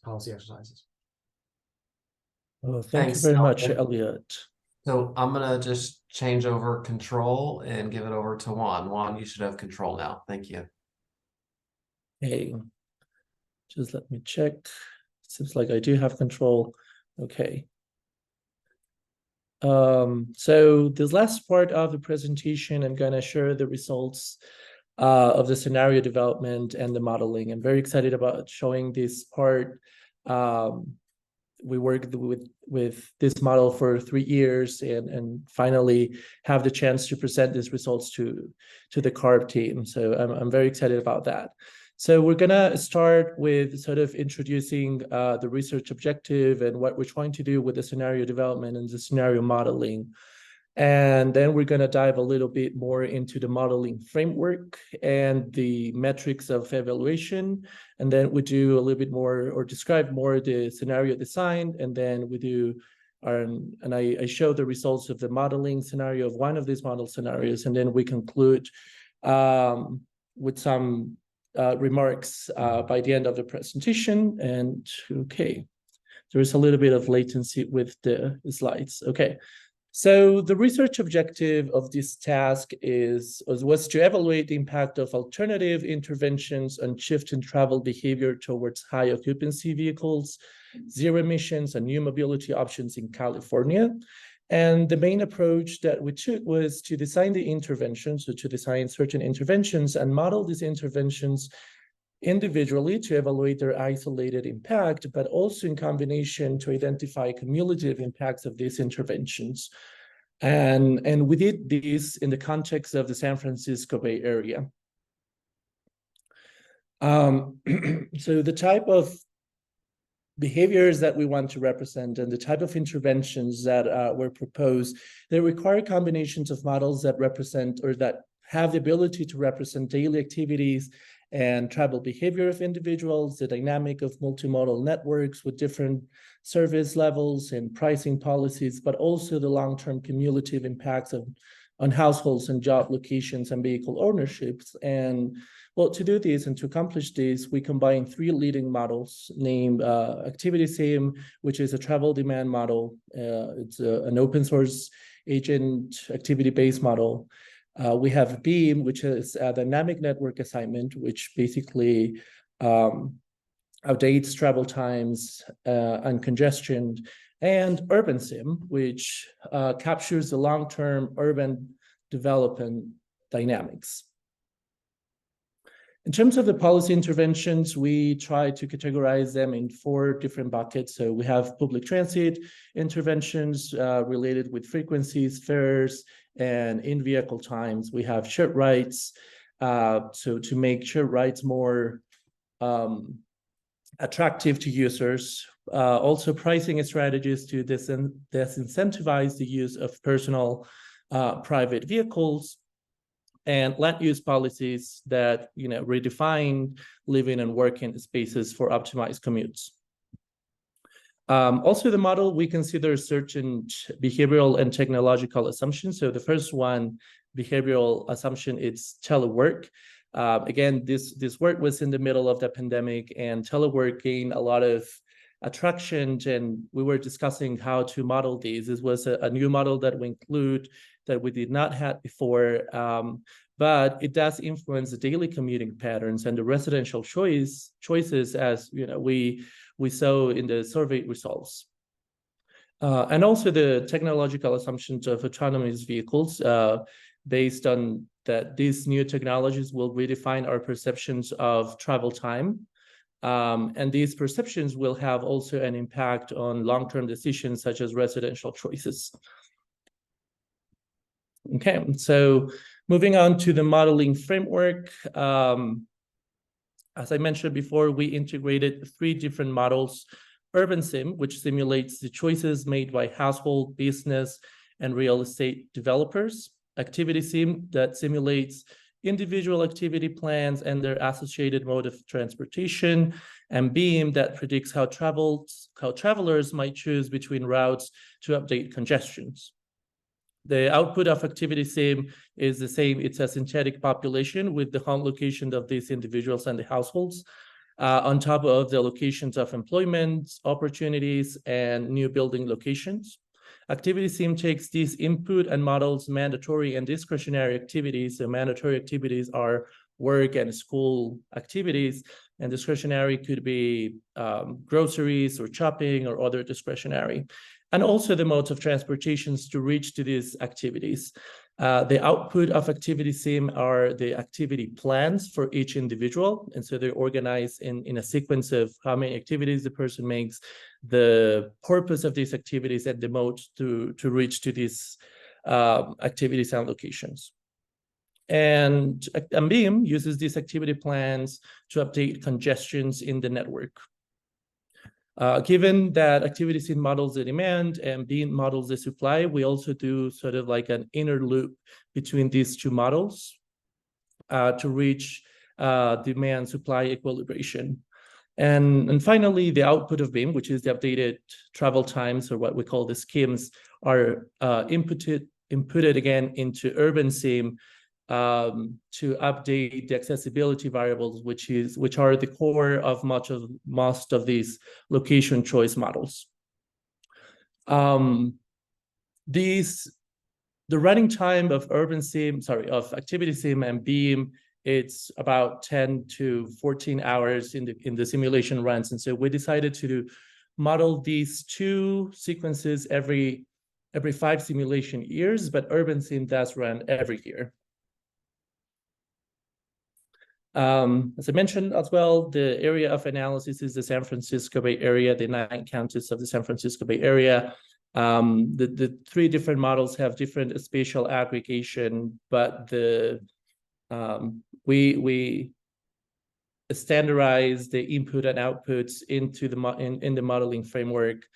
policy exercises. Well, thank you very much, Elliot. So I'm gonna just change over control and give it over to Juan. Juan, you should have control now. Thank you. Hey, just let me check. Seems like I do have control. Okay. So this last part of the presentation, I'm gonna share the results of the scenario development and the modeling. I'm very excited about showing this part. We worked with this model for 3 years and finally have the chance to present these results to the CARB team. So I'm very excited about that. So we're gonna start with sort of introducing the research objective and what we're trying to do with the scenario development and the scenario modeling. And then we're gonna dive a little bit more into the modeling framework and the metrics of evaluation. And then we do a little bit more or describe more the scenario design. And then we do I show the results of the modeling scenario of one of these model scenarios. And then we conclude with some remarks by the end of the presentation. And okay, there is a little bit of latency with the slides. Okay, so the research objective of this task was to evaluate the impact of alternative interventions on shift in travel behavior towards high occupancy vehicles, zero emissions, and new mobility options in California. And the main approach that we took was to design the interventions, so to design certain interventions and model these interventions individually to evaluate their isolated impact, but also in combination to identify cumulative impacts of these interventions. And we did this in the context of the San Francisco Bay Area. So the type of behaviors that we want to represent and the type of interventions that were proposed, they require combinations of models that represent or that have the ability to represent daily activities and travel behavior of individuals, the dynamic of multimodal networks with different service levels and pricing policies, but also the long-term cumulative impacts on households and job locations and vehicle ownerships. And well, to do this and to accomplish this, we combine 3 leading models named Activity Sim, which is a travel demand model. It's an open source agent activity-based model. We have Beam, which is a dynamic network assignment, which basically updates travel times and congestion, and Urban Sim, which captures the long-term urban development dynamics. In terms of the policy interventions, we try to categorize them in 4 different buckets. So we have public transit interventions related with frequencies, fares, and in-vehicle times. We have shared rides, so to make shared rides more attractive to users. Also pricing strategies to disincentivize the use of personal private vehicles, and land use policies that redefine living and working spaces for optimized commutes. Also, the model, we consider certain behavioral and technological assumptions. So the first one, behavioral assumption, it's telework. Again, this work was in the middle of the pandemic, and telework gained a lot of attraction, and we were discussing how to model these. This was a new model that we include that we did not have before, but it does influence the daily commuting patterns and the residential choices, as we saw in the survey results. And also the technological assumptions of autonomous vehicles, based on that these new technologies will redefine our perceptions of travel time. And these perceptions will have also an impact on long-term decisions such as residential choices. Okay, so moving on to the modeling framework. As I mentioned before, we integrated 3 different models. Urban Sim, which simulates the choices made by household, business, and real estate developers. Activity Sim, that simulates individual activity plans and their associated mode of transportation. And Beam, that predicts how travelers might choose between routes to update congestions. The output of Activity Sim is the same. It's a synthetic population with the home location of these individuals and the households, on top of the locations of employment, opportunities, and new building locations. Activity Sim takes this input and models mandatory and discretionary activities. So mandatory activities are work and school activities, and discretionary could be groceries or shopping or other discretionary. And also the modes of transportations to reach to these activities. The output of Activity Sim are the activity plans for each individual. And so they're organized in a sequence of how many activities the person makes, the purpose of these activities, and the modes to reach to these activities and locations. And Beam uses these activity plans to update congestions in the network. Given that Activity Sim models the demand and Beam models the supply, we also do sort of like an inner loop between these 2 models to reach demand supply equilibration. And finally, the output of Beam, which is the updated travel times, or what we call the schemes, are inputted again into Urban Sim to update the accessibility variables, which are the core of most of these location choice models. The running time of of Activity Sim and Beam, it's about 10 to 14 hours in the simulation runs, and so we decided to model these 2 sequences every 5 simulation years, but Urban Sim does run every year. As I mentioned as well, the area of analysis is the San Francisco Bay Area, the 9 counties of the San Francisco Bay Area. The 3 different models have different spatial aggregation, but we standardize the input and outputs into in the modeling framework.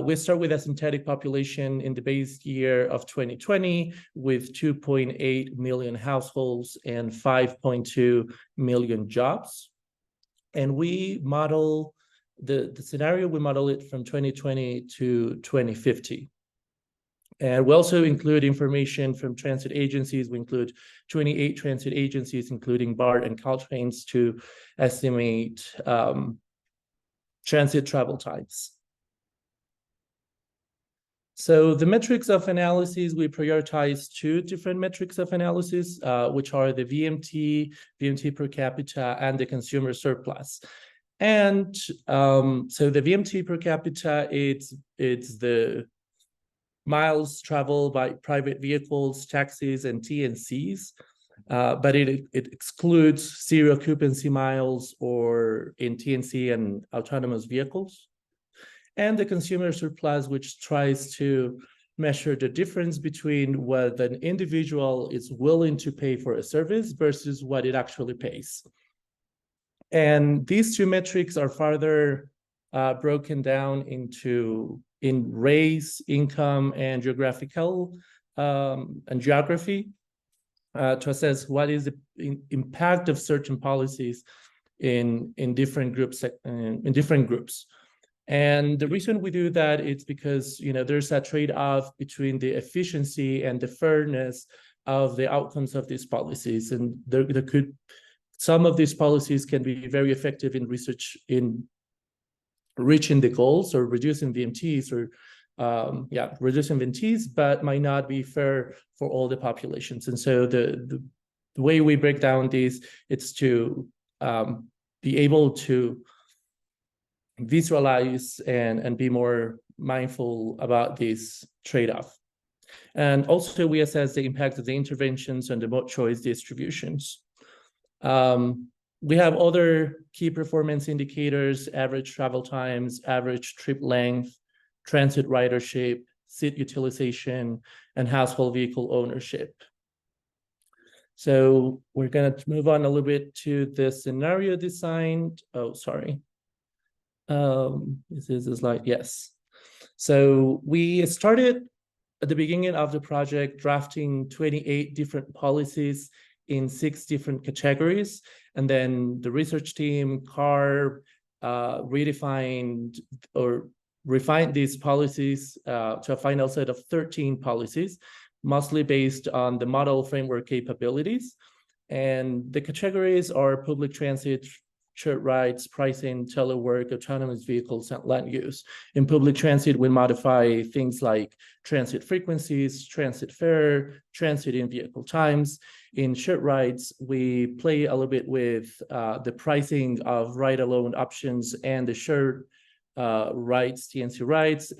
We start with a synthetic population in the base year of 2020 with 2.8 million households and 5.2 million jobs. And we model the scenario, we model it from 2020 to 2050. And we also include information from transit agencies. We include 28 transit agencies, including BART and Caltrains, to estimate transit travel times. So the metrics of analysis, we prioritize 2 different metrics of analysis, which are the VMT per capita, and the consumer surplus. And so the VMT per capita, it's the miles traveled by private vehicles, taxis, and TNCs, but it excludes zero occupancy miles or in TNC and autonomous vehicles. And the consumer surplus, which tries to measure the difference between what an individual is willing to pay for a service versus what it actually pays. And these two metrics are further broken down in race, income, and geographical and geography to assess what is the impact of certain policies in different groups. And the reason we do that is because there's a trade-off between the efficiency and the fairness of the outcomes of these policies, and some of these policies can be very effective in research in reaching the goals or reducing VMTs or reducing VMTs, but might not be fair for all the populations. And so the way we break down these, it's to be able to visualize and be more mindful about this trade-off. And also we assess the impact of the interventions on the mode choice distributions. We have other key performance indicators: average travel times, average trip length, transit ridership, seat utilization, and household vehicle ownership. So we're going to move on a little bit to the scenario design. Oh, sorry. This is a slide. Yes. So we started at the beginning of the project drafting 28 different policies in 6 different categories. And then the research team, CARB, redefined or refined these policies to a final set of 13 policies, mostly based on the model framework capabilities. And the categories are public transit, shared rides, pricing, telework, autonomous vehicles, and land use. In public transit, we modify things like transit frequencies, transit fare, transit in vehicle times. In shared rides, we play a little bit with the pricing of ride-alone options and the shared rides, TNC rides.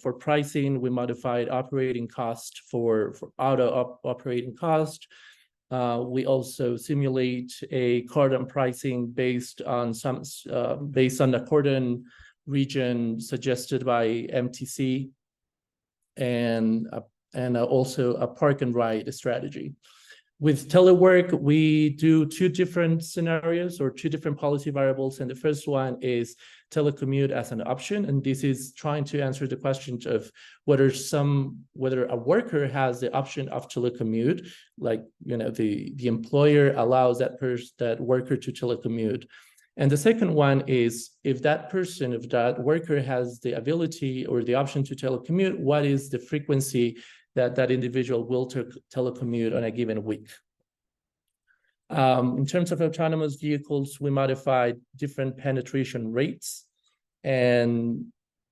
For pricing, we modified operating cost for auto operating cost. We also simulate a cordon pricing based on the cordon region suggested by MTC, and also a park and ride strategy. With telework, we do 2 different scenarios or 2 different policy variables, and the first one is telecommute as an option, and this is trying to answer the question of whether a worker has the option of telecommute, like the employer allows that worker to telecommute. And the second one is if that worker has the ability or the option to telecommute, what is the frequency that individual will telecommute on a given week. In terms of autonomous vehicles, we modified different penetration rates, and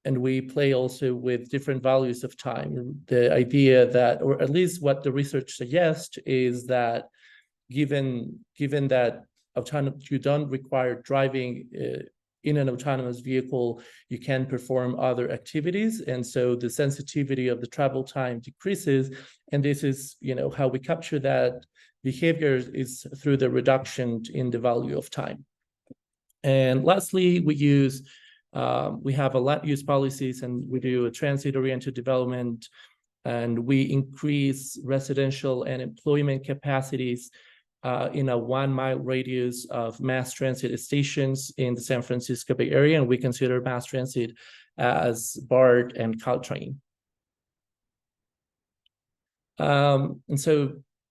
we play also with different values of time. The idea that, or at least what the research suggests, is that given that you don't require driving in an autonomous vehicle, you can perform other activities. And so the sensitivity of the travel time decreases. And this is, how we capture that behavior is through the reduction in the value of time. And lastly, we have a land use policies, and we do a transit-oriented development, and we increase residential and employment capacities in a 1-mile radius of mass transit stations in the San Francisco Bay Area, and we consider mass transit as BART and Caltrain. And so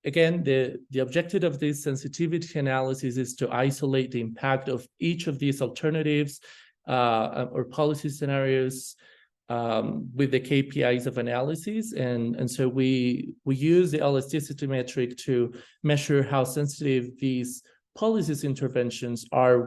again, the objective of this sensitivity analysis is to isolate the impact of each of these alternatives or policy scenarios with the KPIs of analysis. And so we use the elasticity metric to measure how sensitive these policies interventions are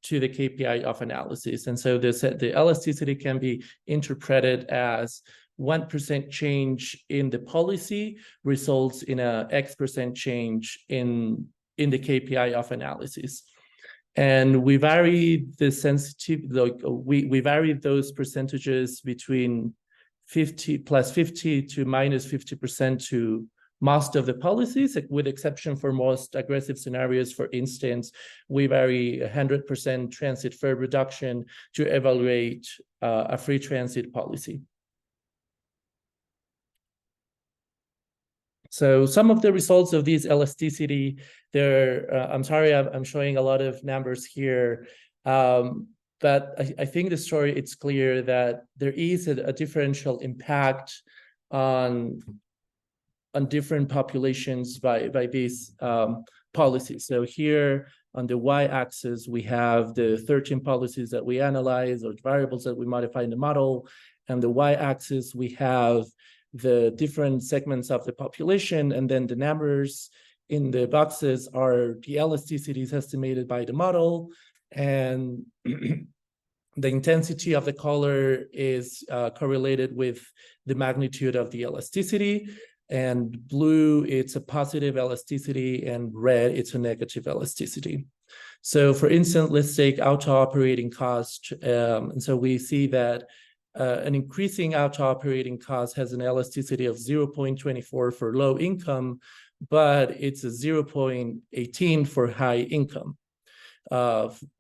to the KPI of analysis. And so the elasticity can be interpreted as 1% change in the policy results in a X% change in the KPI of analysis. And we vary the sensitivity, we vary those percentages between +50 to -50% to most of the policies, with exception for most aggressive scenarios. For instance, we vary 100% transit fare reduction to evaluate a free transit policy. So some of the results of these elasticity, I'm sorry, I'm showing a lot of numbers here, but I think the story, it's clear that there is a differential impact on different populations by these policies. So here on the y-axis, we have the 13 policies that we analyze, or variables that we modify in the model. And the y-axis, we have the different segments of the population, and then the numbers in the boxes are the elasticities estimated by the model, and the intensity of the color is correlated with the magnitude of the elasticity. And blue, it's a positive elasticity, and red, it's a negative elasticity. So for instance, let's take auto operating cost. And so we see that an increasing auto operating cost has an elasticity of 0.24 for low income, but it's a 0.18 for high income.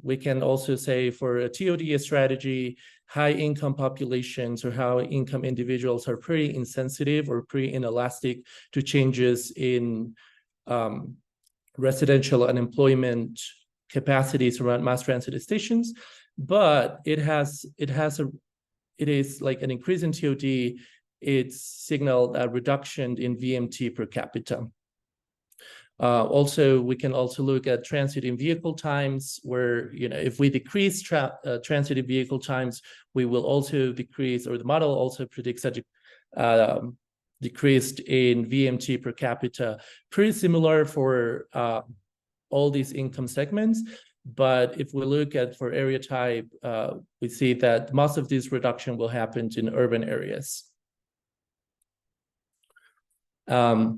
We can also say for a TOD strategy, high income populations or high income individuals are pretty insensitive or pretty inelastic to changes in residential unemployment capacities around mass transit stations. But it is like an increase in TOD, it's signaled a reduction in VMT per capita. Also, we can also look at transit in vehicle times, where, if we decrease transit in vehicle times, we will also decrease, or the model also predicts such a decreased in VMT per capita, pretty similar for all these income segments. But if we look at for area type, we see that most of this reduction will happen in urban areas.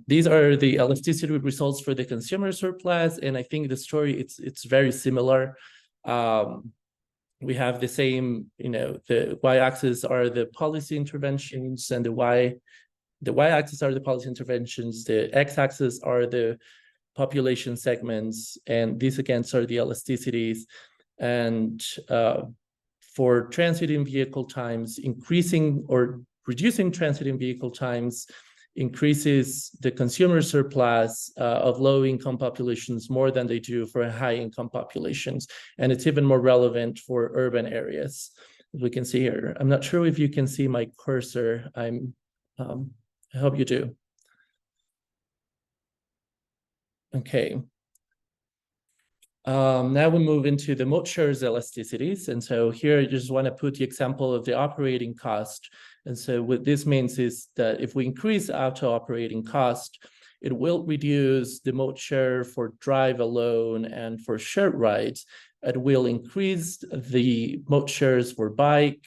These are the elasticity results for the consumer surplus, and I think the story, it's very similar. We have the same, the y-axis are the policy interventions, and the y-axis are the policy interventions. The x-axis are the population segments, and these again are the elasticities. And for transit in vehicle times, increasing or reducing transit in vehicle times increases the consumer surplus of low-income populations more than they do for high-income populations. And it's even more relevant for urban areas, as we can see here. I'm not sure if you can see my cursor. I hope you do. Okay. Now we move into the mode shares elasticities. And so here I just want to put the example of the operating cost. And so what this means is that if we increase auto operating cost, it will reduce the mode share for drive alone and for shared rides. It will increase the mode shares for bike,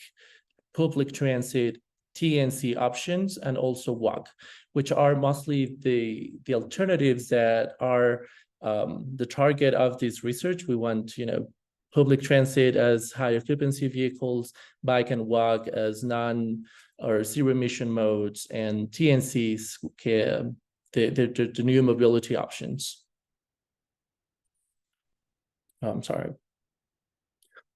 public transit, TNC options, and also walk, which are mostly the alternatives that are the target of this research. We want, public transit as high occupancy vehicles, bike and walk as non or zero emission modes, and TNCs, the new mobility options. I'm sorry.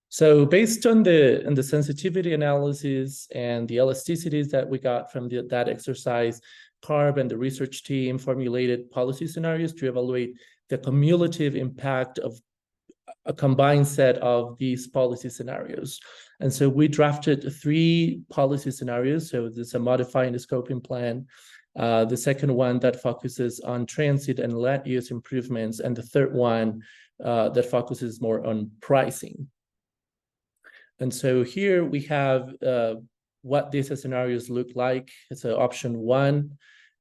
So based on the sensitivity analysis and the elasticities that we got from that exercise, CARB and the research team formulated policy scenarios to evaluate the cumulative impact of a combined set of these policy scenarios. And so we drafted 3 policy scenarios. So there's a modifying the scoping plan, the second one that focuses on transit and land use improvements, and the third one that focuses more on pricing. And so here we have what these scenarios look like. So option 1,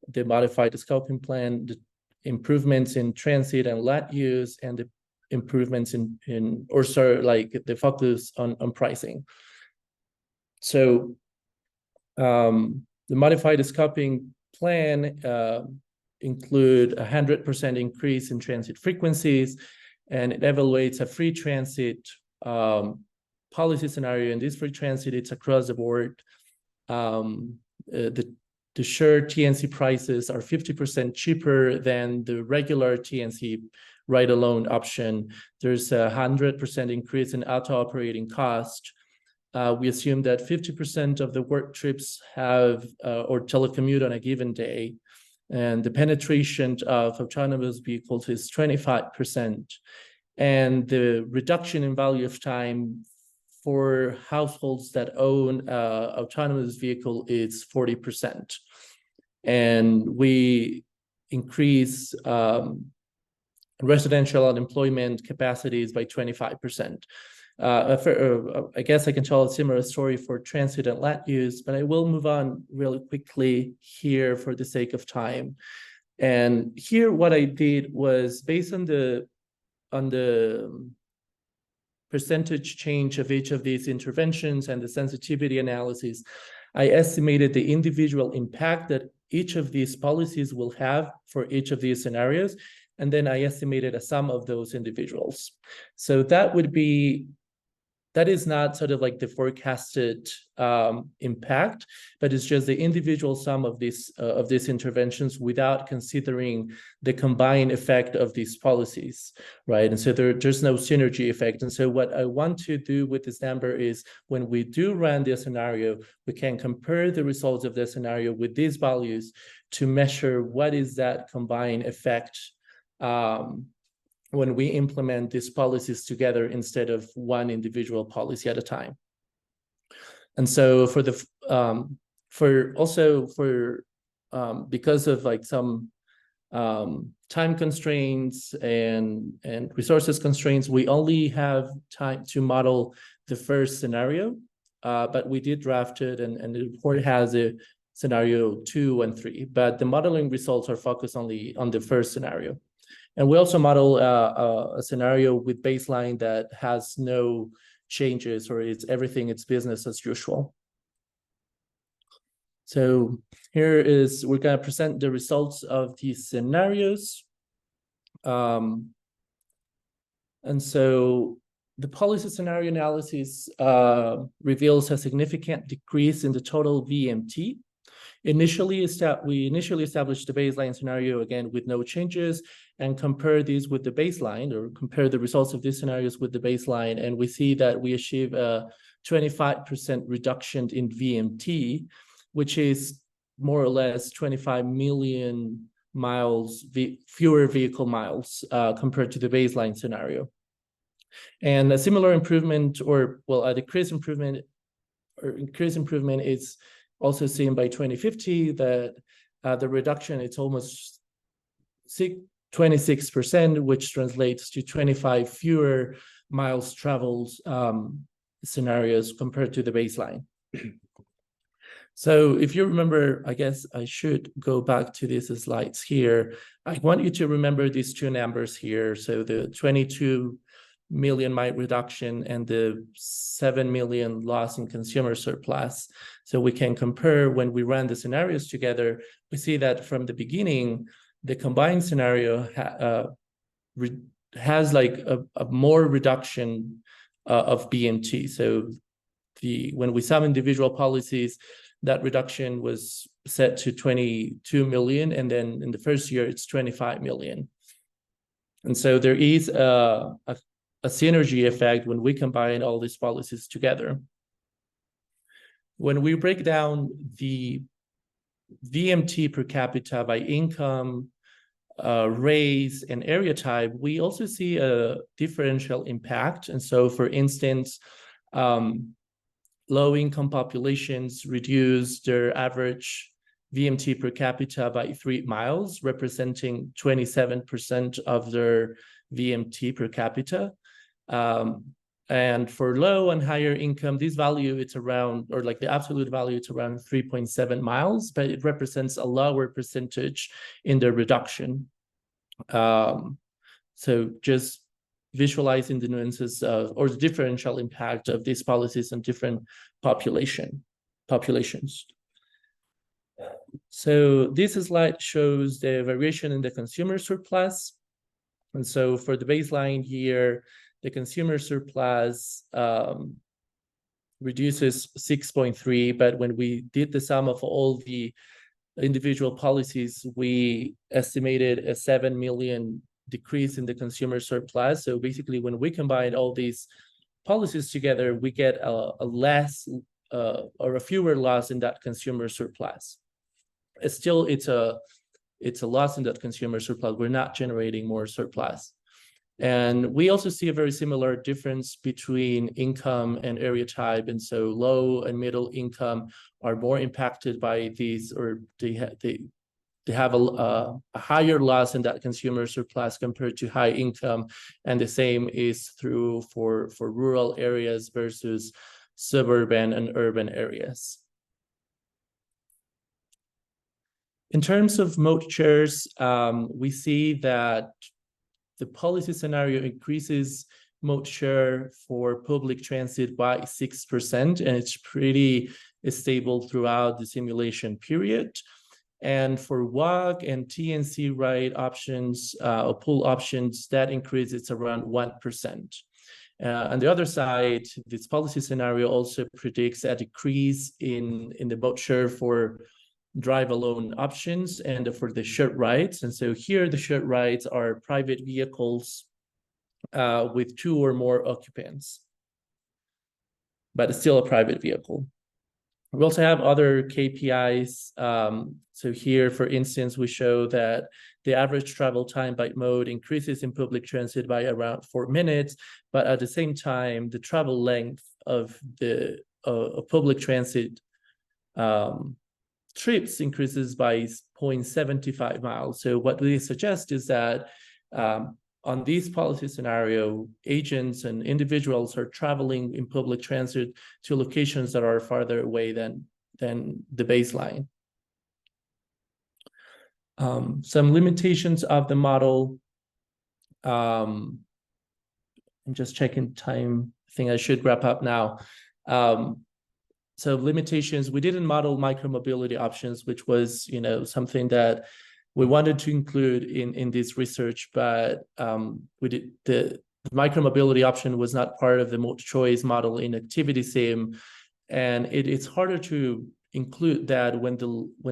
the modified scoping plan, the improvements in transit and land use, and the improvements the focus on pricing. So the modified scoping plan include 100% increase in transit frequencies, and it evaluates a free transit policy scenario. In this free transit, it's across the board. the shared TNC prices are 50% cheaper than the regular TNC ride-alone option. There's a 100% increase in auto operating cost. We assume that 50% of the work trips have or telecommute on a given day, and the penetration of autonomous vehicles is 25%. And the reduction in value of time for households that own an autonomous vehicle is 40%. And we increase residential unemployment capacities by 25%. I guess I can tell a similar story for transit and land use, but I will move on really quickly here for the sake of time. And here what I did was, based on the percentage change of each of these interventions and the sensitivity analysis, I estimated the individual impact that each of these policies will have for each of these scenarios. And then I estimated a sum of those individuals. So that is not sort of like the forecasted impact, but it's just the individual sum of these interventions without considering the combined effect of these policies, right? And so there's no synergy effect. And so what I want to do with this number is, when we do run this scenario, we can compare the results of the scenario with these values to measure what is that combined effect when we implement these policies together instead of one individual policy at a time. And so because of like some time constraints and resources constraints, we only have time to model the first scenario, but we did draft it, and the report has a scenario 2 and 3, but the modeling results are focused only on the first scenario. And we also model a scenario with baseline that has no changes, or it's business as usual. So we're going to present the results of these scenarios. And so the policy scenario analysis reveals a significant decrease in the total VMT. We initially established the baseline scenario, again, with no changes, and compare these with the baseline, or compare the results of these scenarios with the baseline. And we see that we achieve a 25% reduction in VMT, which is more or less 25 million miles, fewer vehicle miles compared to the baseline scenario. And a similar improvement, a decrease improvement or increase improvement is also seen by 2050, that the reduction, it's almost 26%, which translates to 25 fewer miles traveled scenarios compared to the baseline. So if you remember, I guess I should go back to these slides here. I want you to remember these two numbers here. So the 22 million mile reduction and the 7 million loss in consumer surplus. So we can compare when we run the scenarios together. We see that from the beginning, the combined scenario has like a more reduction of BMT. So when we sum individual policies, that reduction was set to 22 million, and then in the first year it's 25 million. And so there is a synergy effect when we combine all these policies together. When we break down the VMT per capita by income, race, and area type, we also see a differential impact. And so, for instance, low-income populations reduce their average VMT per capita by 3 miles, representing 27% of their VMT per capita. And for low and higher income, this value, it's around, or like the absolute value, it's around 3.7 miles, but it represents a lower percentage in the reduction. So just visualizing the nuances of, or the differential impact of these policies on different populations. So this slide shows the variation in the consumer surplus. And so for the baseline year, the consumer surplus reduces 6.3, but when we did the sum of all the individual policies, we estimated a 7 million decrease in the consumer surplus. So basically, when we combine all these policies together, we get a less or a fewer loss in that consumer surplus. It's a loss in that consumer surplus. We're not generating more surplus. And we also see a very similar difference between income and area type. And so low and middle income are more impacted by these, or they have a higher loss in that consumer surplus compared to high income. And the same is true for rural areas versus suburban and urban areas. In terms of mode shares, we see that the policy scenario increases mode share for public transit by 6%, and it's pretty stable throughout the simulation period. And for walk and TNC ride options, or pull options, that increases around 1%. On the other side, this policy scenario also predicts a decrease in the mode share for drive alone options and for the shared rides. And so here the shared rides are private vehicles with 2 or more occupants, but it's still a private vehicle. We also have other KPIs. So here, for instance, we show that the average travel time by mode increases in public transit by around 4 minutes, but at the same time, the travel length of the public transit trips increases by 0.75 miles. So what we suggest is that on this policy scenario, agents and individuals are traveling in public transit to locations that are farther away than the baseline. Some limitations of the model. I'm just checking time. I think I should wrap up now. So limitations, we didn't model micromobility options, which was, something that we wanted to include in this research, but the micromobility option was not part of the mode choice model in activity sim, and it's harder to include that when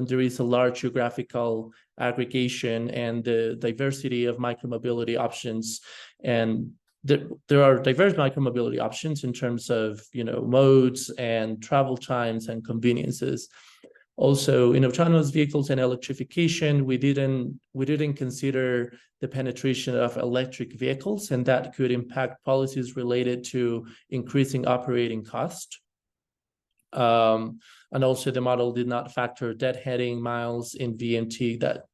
there is a large geographical aggregation and the diversity of micromobility options. And there are diverse micromobility options in terms of modes and travel times and conveniences. Also, in autonomous vehicles and electrification, we didn't consider the penetration of electric vehicles, and that could impact policies related to increasing operating cost. And also, the model did not factor deadheading miles in VMT. That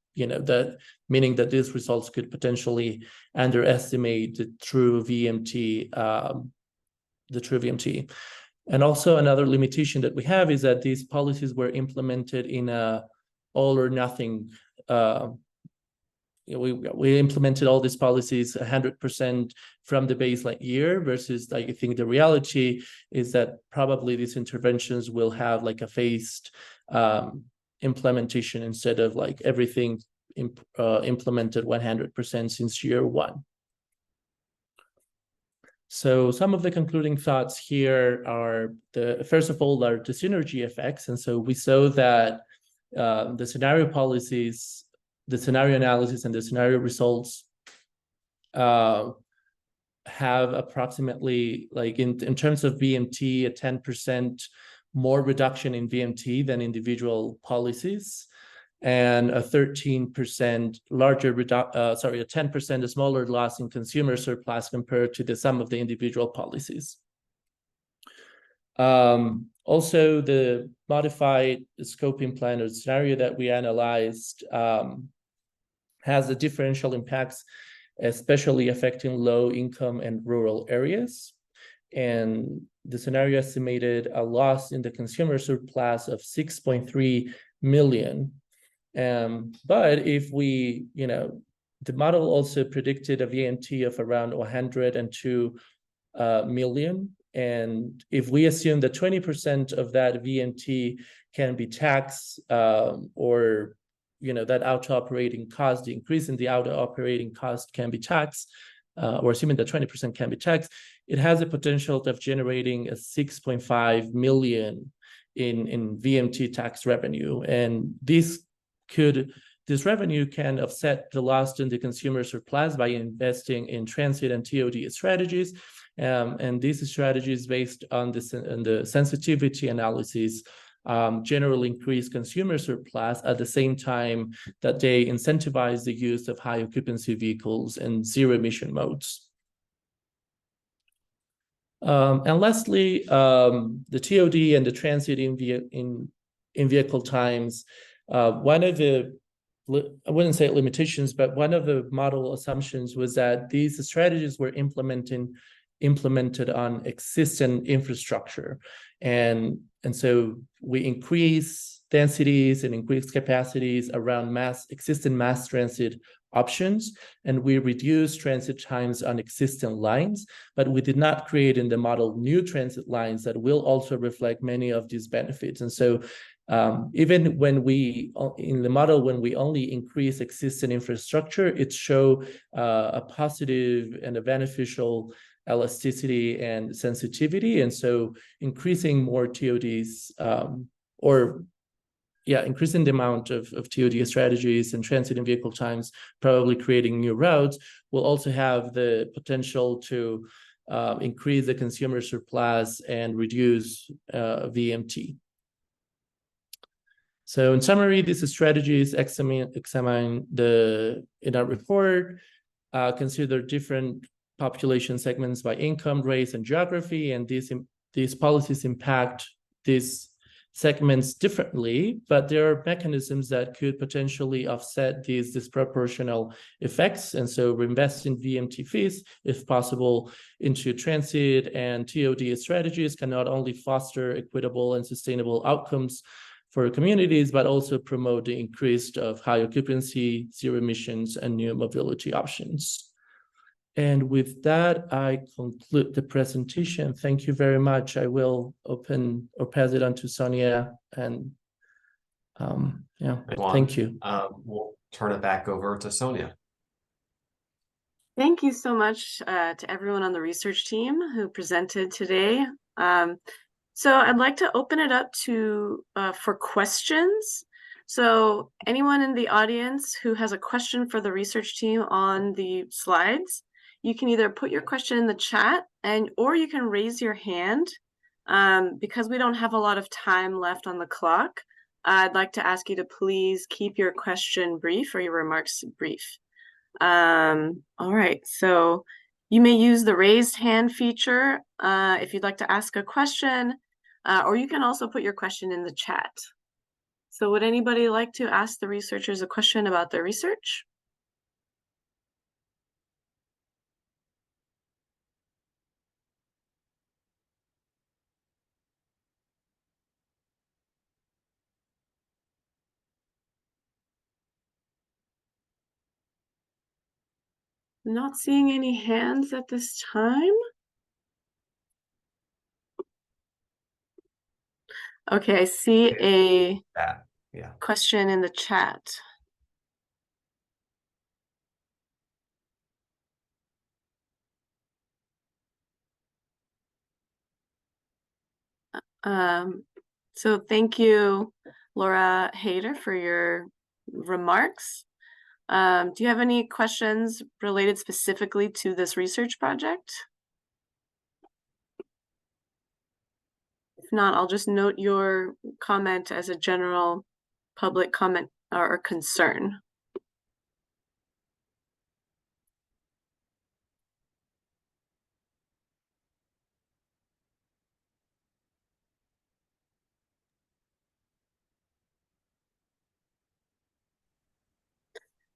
meaning that these results could potentially underestimate the true VMT. And also another limitation that we have is that these policies were implemented in a all or nothing. We implemented all these policies 100% from the baseline year versus I think the reality is that probably these interventions will have like a phased implementation instead of like everything implemented 100% since year 1. So some of the concluding thoughts here are first of all, are the synergy effects. And so we saw that the scenario policies, the scenario analysis and the scenario results have approximately, like in terms of VMT, a 10% more reduction in VMT than individual policies, and a 13% larger a 10% smaller loss in consumer surplus compared to the sum of the individual policies. Also, the modified scoping plan or scenario that we analyzed has a differential impacts, especially affecting low income and rural areas. And the scenario estimated a loss in the consumer surplus of 6.3 million. But if we, the model also predicted a VMT of around 102 million. And if we assume that 20% of that VMT can be taxed, or that auto operating cost, the increase in the auto operating cost can be taxed, or assuming that 20% can be taxed, it has a potential of generating a 6.5 million in VMT tax revenue. And this revenue can offset the loss in the consumer surplus by investing in transit and TOD strategies. And these strategies, based on the sensitivity analysis, generally increase consumer surplus at the same time that they incentivize the use of high occupancy vehicles and zero-emission modes. And lastly, the TOD and the transit in vehicle times, one of the, I wouldn't say limitations, but one of the model assumptions was that these strategies were implemented on existing infrastructure. And so we increase densities and increase capacities around existing mass transit options, and we reduce transit times on existing lines, but we did not create in the model new transit lines that will also reflect many of these benefits. And so even when in the model, when we only increase existing infrastructure, it shows a positive and a beneficial elasticity and sensitivity. And so increasing more TODs increasing the amount of TOD strategies and transit and vehicle times, probably creating new routes, will also have the potential to increase the consumer surplus and reduce VMT. So in summary, these strategies examine in our report, consider different population segments by income, race, and geography, and these policies impact these segments differently, but there are mechanisms that could potentially offset these disproportional effects. And so reinvest in VMT fees, if possible, into transit and TOD strategies can not only foster equitable and sustainable outcomes for communities, but also promote the increase of high occupancy, zero emissions, and new mobility options. And with that, I conclude the presentation. Thank you very much. I will open or pass it on to Sonia. And thank you. We'll turn it back over to Sonia. Thank you so much to everyone on the research team who presented today. So I'd like to open it up for questions. So anyone in the audience who has a question for the research team on the slides, you can either put your question in the chat or you can raise your hand. Because we don't have a lot of time left on the clock, I'd like to ask you to please keep your question brief or your remarks brief. All right, so you may use the raised hand feature if you'd like to ask a question, or you can also put your question in the chat. So would anybody like to ask the researchers a question about their research? Not seeing any hands at this time. Okay, I see a question in the chat. So thank you, Laura Hayter, for your remarks. Do you have any questions related specifically to this research project? If not, I'll just note your comment as a general public comment or concern.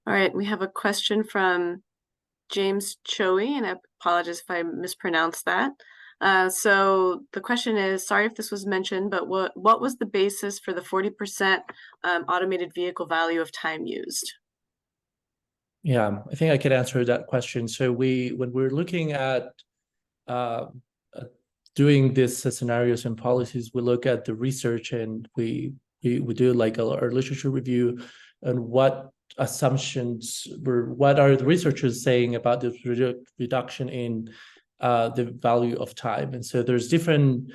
All right, we have a question from James Choey, and I apologize if I mispronounced that. So the question is, sorry if this was mentioned, but what was the basis for the 40% automated vehicle value of time used? Yeah, I think I could answer that question. So when we're looking at doing these scenarios and policies, we look at the research and we do like our literature review and what assumptions what are the researchers saying about the reduction in the value of time. And so there's different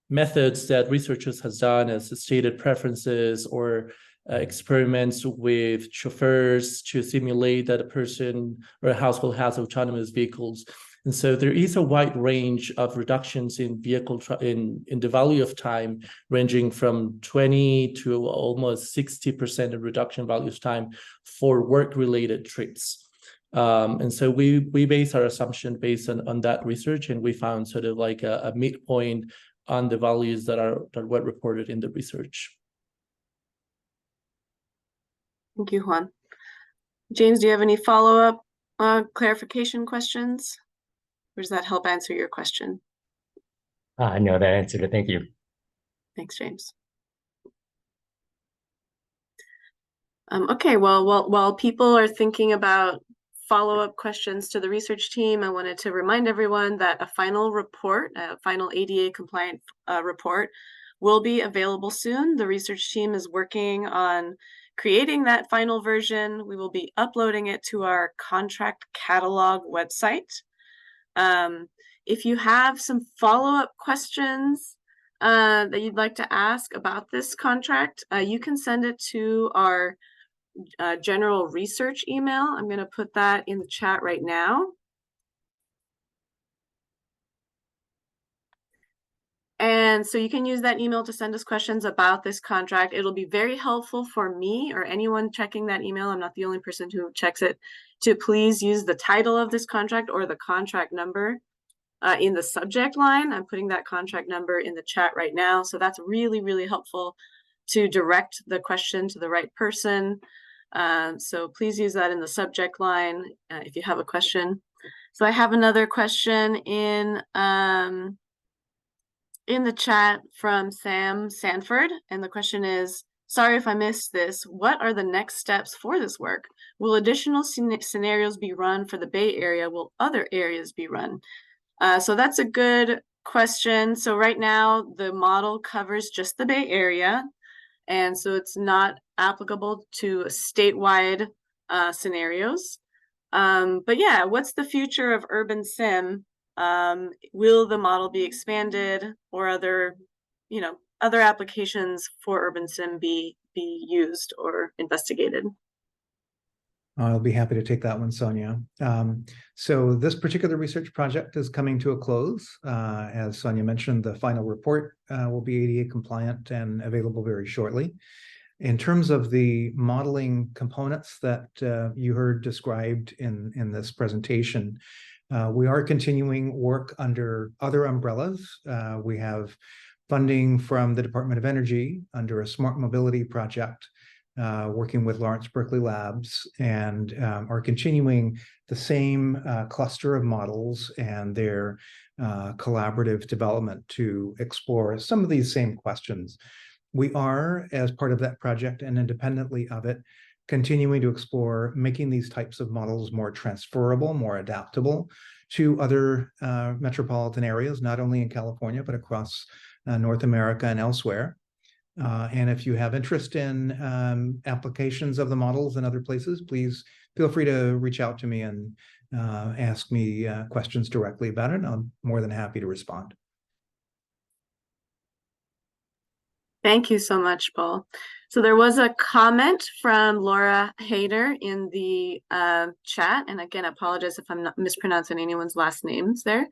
methods that researchers has done as stated preferences or experiments with chauffeurs to simulate that a person or a household has autonomous vehicles. And so there is a wide range of reductions in in the value of time, ranging from 20 to almost 60% of reduction value of time for work-related trips. And so we base our assumption based on that research, and we found sort of like a midpoint on the values that were reported in the research. Thank you, Juan. James, do you have any follow-up clarification questions? Or does that help answer your question? No, that answered it. Thank you. Thanks, James. Okay, well, while people are thinking about follow-up questions to the research team, I wanted to remind everyone that a final report, a final ADA compliant report, will be available soon. The research team is working on creating that final version. We will be uploading it to our contract catalog website. If you have some follow-up questions that you'd like to ask about this contract, you can send it to our general research email. I'm going to put that in the chat right now. And so you can use that email to send us questions about this contract. It'll be very helpful for me or anyone checking that email. I'm not the only person who checks it, to please use the title of this contract or the contract number in the subject line. I'm putting that contract number in the chat right now. So that's really, really helpful to direct the question to the right person. So please use that in the subject line if you have a question. So I have another question in the chat from Sam Sanford, and the question is, sorry if I missed this, what are the next steps for this work? Will additional scenarios be run for the Bay Area? Will other areas be run? So that's a good question. So right now, the model covers just the Bay Area, and so it's not applicable to statewide scenarios. But yeah, what's the future of urban sim? Will the model be expanded, or other applications for urban sim be used or investigated? I'll be happy to take that one, Sonia. So this particular research project is coming to a close. As Sonia mentioned, the final report will be ADA compliant and available very shortly. In terms of the modeling components that you heard described in this presentation, we are continuing work under other umbrellas. We have funding from the Department of Energy under a smart mobility project, working with Lawrence Berkeley Labs, and are continuing the same cluster of models and their collaborative development to explore some of these same questions. We are, as part of that project and independently of it, continuing to explore making these types of models more transferable, more adaptable to other metropolitan areas, not only in California, but across North America and elsewhere. And if you have interest in applications of the models in other places, please feel free to reach out to me and ask me questions directly about it. I'm more than happy to respond. Thank you so much, Paul. So there was a comment from Laura Hayter in the chat. And again, I apologize if I'm not mispronouncing anyone's last names there.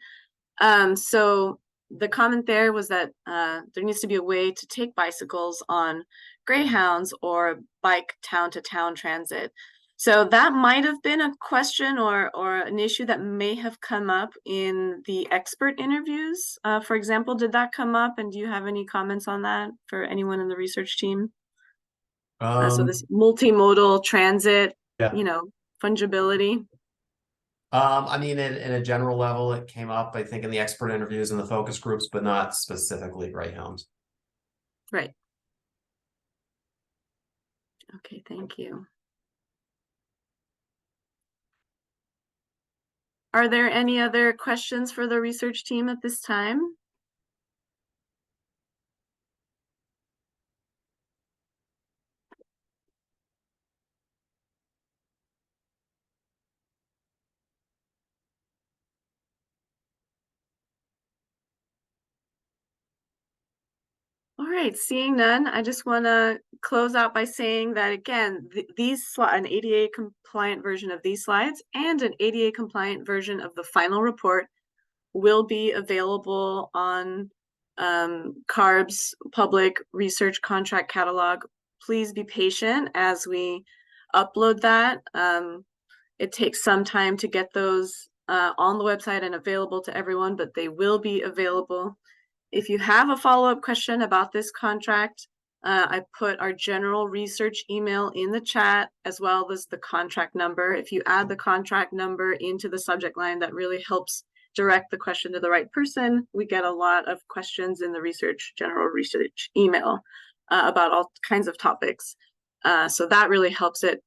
So the comment there was that there needs to be a way to take bicycles on Greyhounds or bike town-to-town transit. So that might have been a question or an issue that may have come up in the expert interviews. For example, did that come up? And do you have any comments on that for anyone in the research team? So this multimodal transit, yeah. Fungibility. I mean, in a general level, it came up, I think, in the expert interviews and the focus groups, but not specifically Greyhound. Right. Okay, thank you. Are there any other questions for the research team at this time? All right, seeing none, I just want to close out by saying that again, an ADA compliant version of these slides and an ADA compliant version of the final report will be available on CARB's public research contract catalog. Please be patient as we upload that. It takes some time to get those on the website and available to everyone, but they will be available. If you have a follow-up question about this contract, I put our general research email in the chat as well as the contract number. If you add the contract number into the subject line, that really helps direct the question to the right person. We get a lot of questions in the general research email about all kinds of topics. So that really helps it,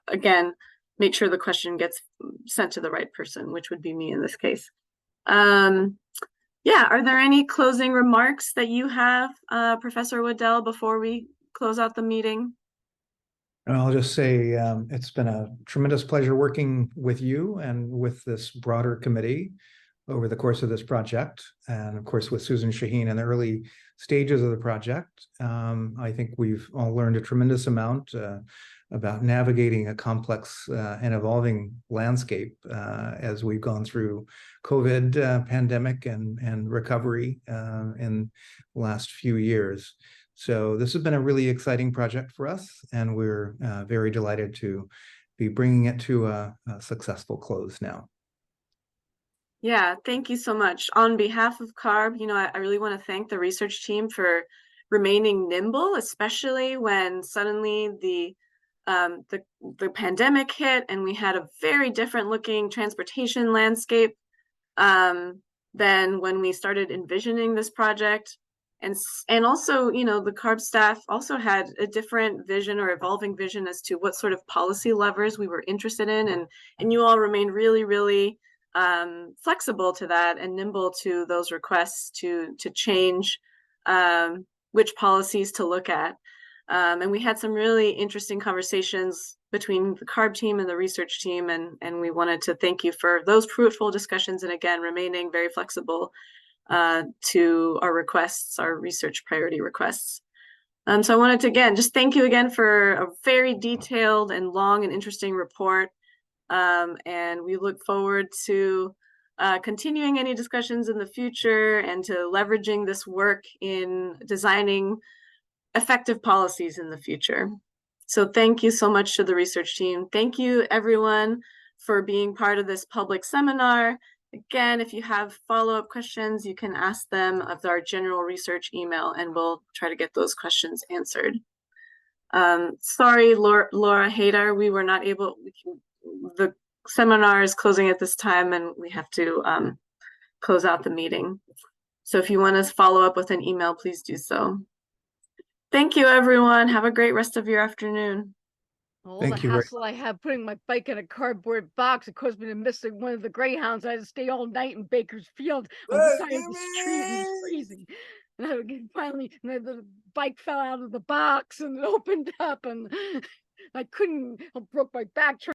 again, make sure the question gets sent to the right person, which would be me in this case. Yeah, are there any closing remarks that you have, Professor Waddell, before we close out the meeting? I'll just say it's been a tremendous pleasure working with you and with this broader committee over the course of this project, and of course with Susan Shaheen in the early stages of the project. I think we've all learned a tremendous amount about navigating a complex and evolving landscape as we've gone through COVID pandemic and recovery in the last few years. So this has been a really exciting project for us, and we're very delighted to be bringing it to a successful close now. Yeah, thank you so much. On behalf of CARB, I really want to thank the research team for remaining nimble, especially when suddenly the pandemic hit and we had a very different looking transportation landscape than when we started envisioning this project. And also, the CARB staff also had a different vision or evolving vision as to what sort of policy levers we were interested in. And you all remained really, really flexible to that and nimble to those requests to change which policies to look at. And we had some really interesting conversations between the CARB team and the research team, and we wanted to thank you for those fruitful discussions and again remaining very flexible to our requests, our research priority requests. So I wanted to again just thank you again for a very detailed and long and interesting report, and we look forward to continuing any discussions in the future and to leveraging this work in designing effective policies in the future. So thank you so much to the research team. Thank you everyone for being part of this public seminar. Again, if you have follow-up questions, you can ask them of our general research email and we'll try to get those questions answered. Sorry, Laura Hader, we were not able, the seminar is closing at this time and we have to close out the meeting. So if you want to follow up with an email, please do so. Thank you, everyone. Have a great rest of your afternoon. All the hassle I have putting my bike in a cardboard box, it caused me to miss one of the Greyhounds. I had to stay all night in Bakersfield on the side of the street. It was freezing. And finally, the bike fell out of the box and it opened up, and I broke my back.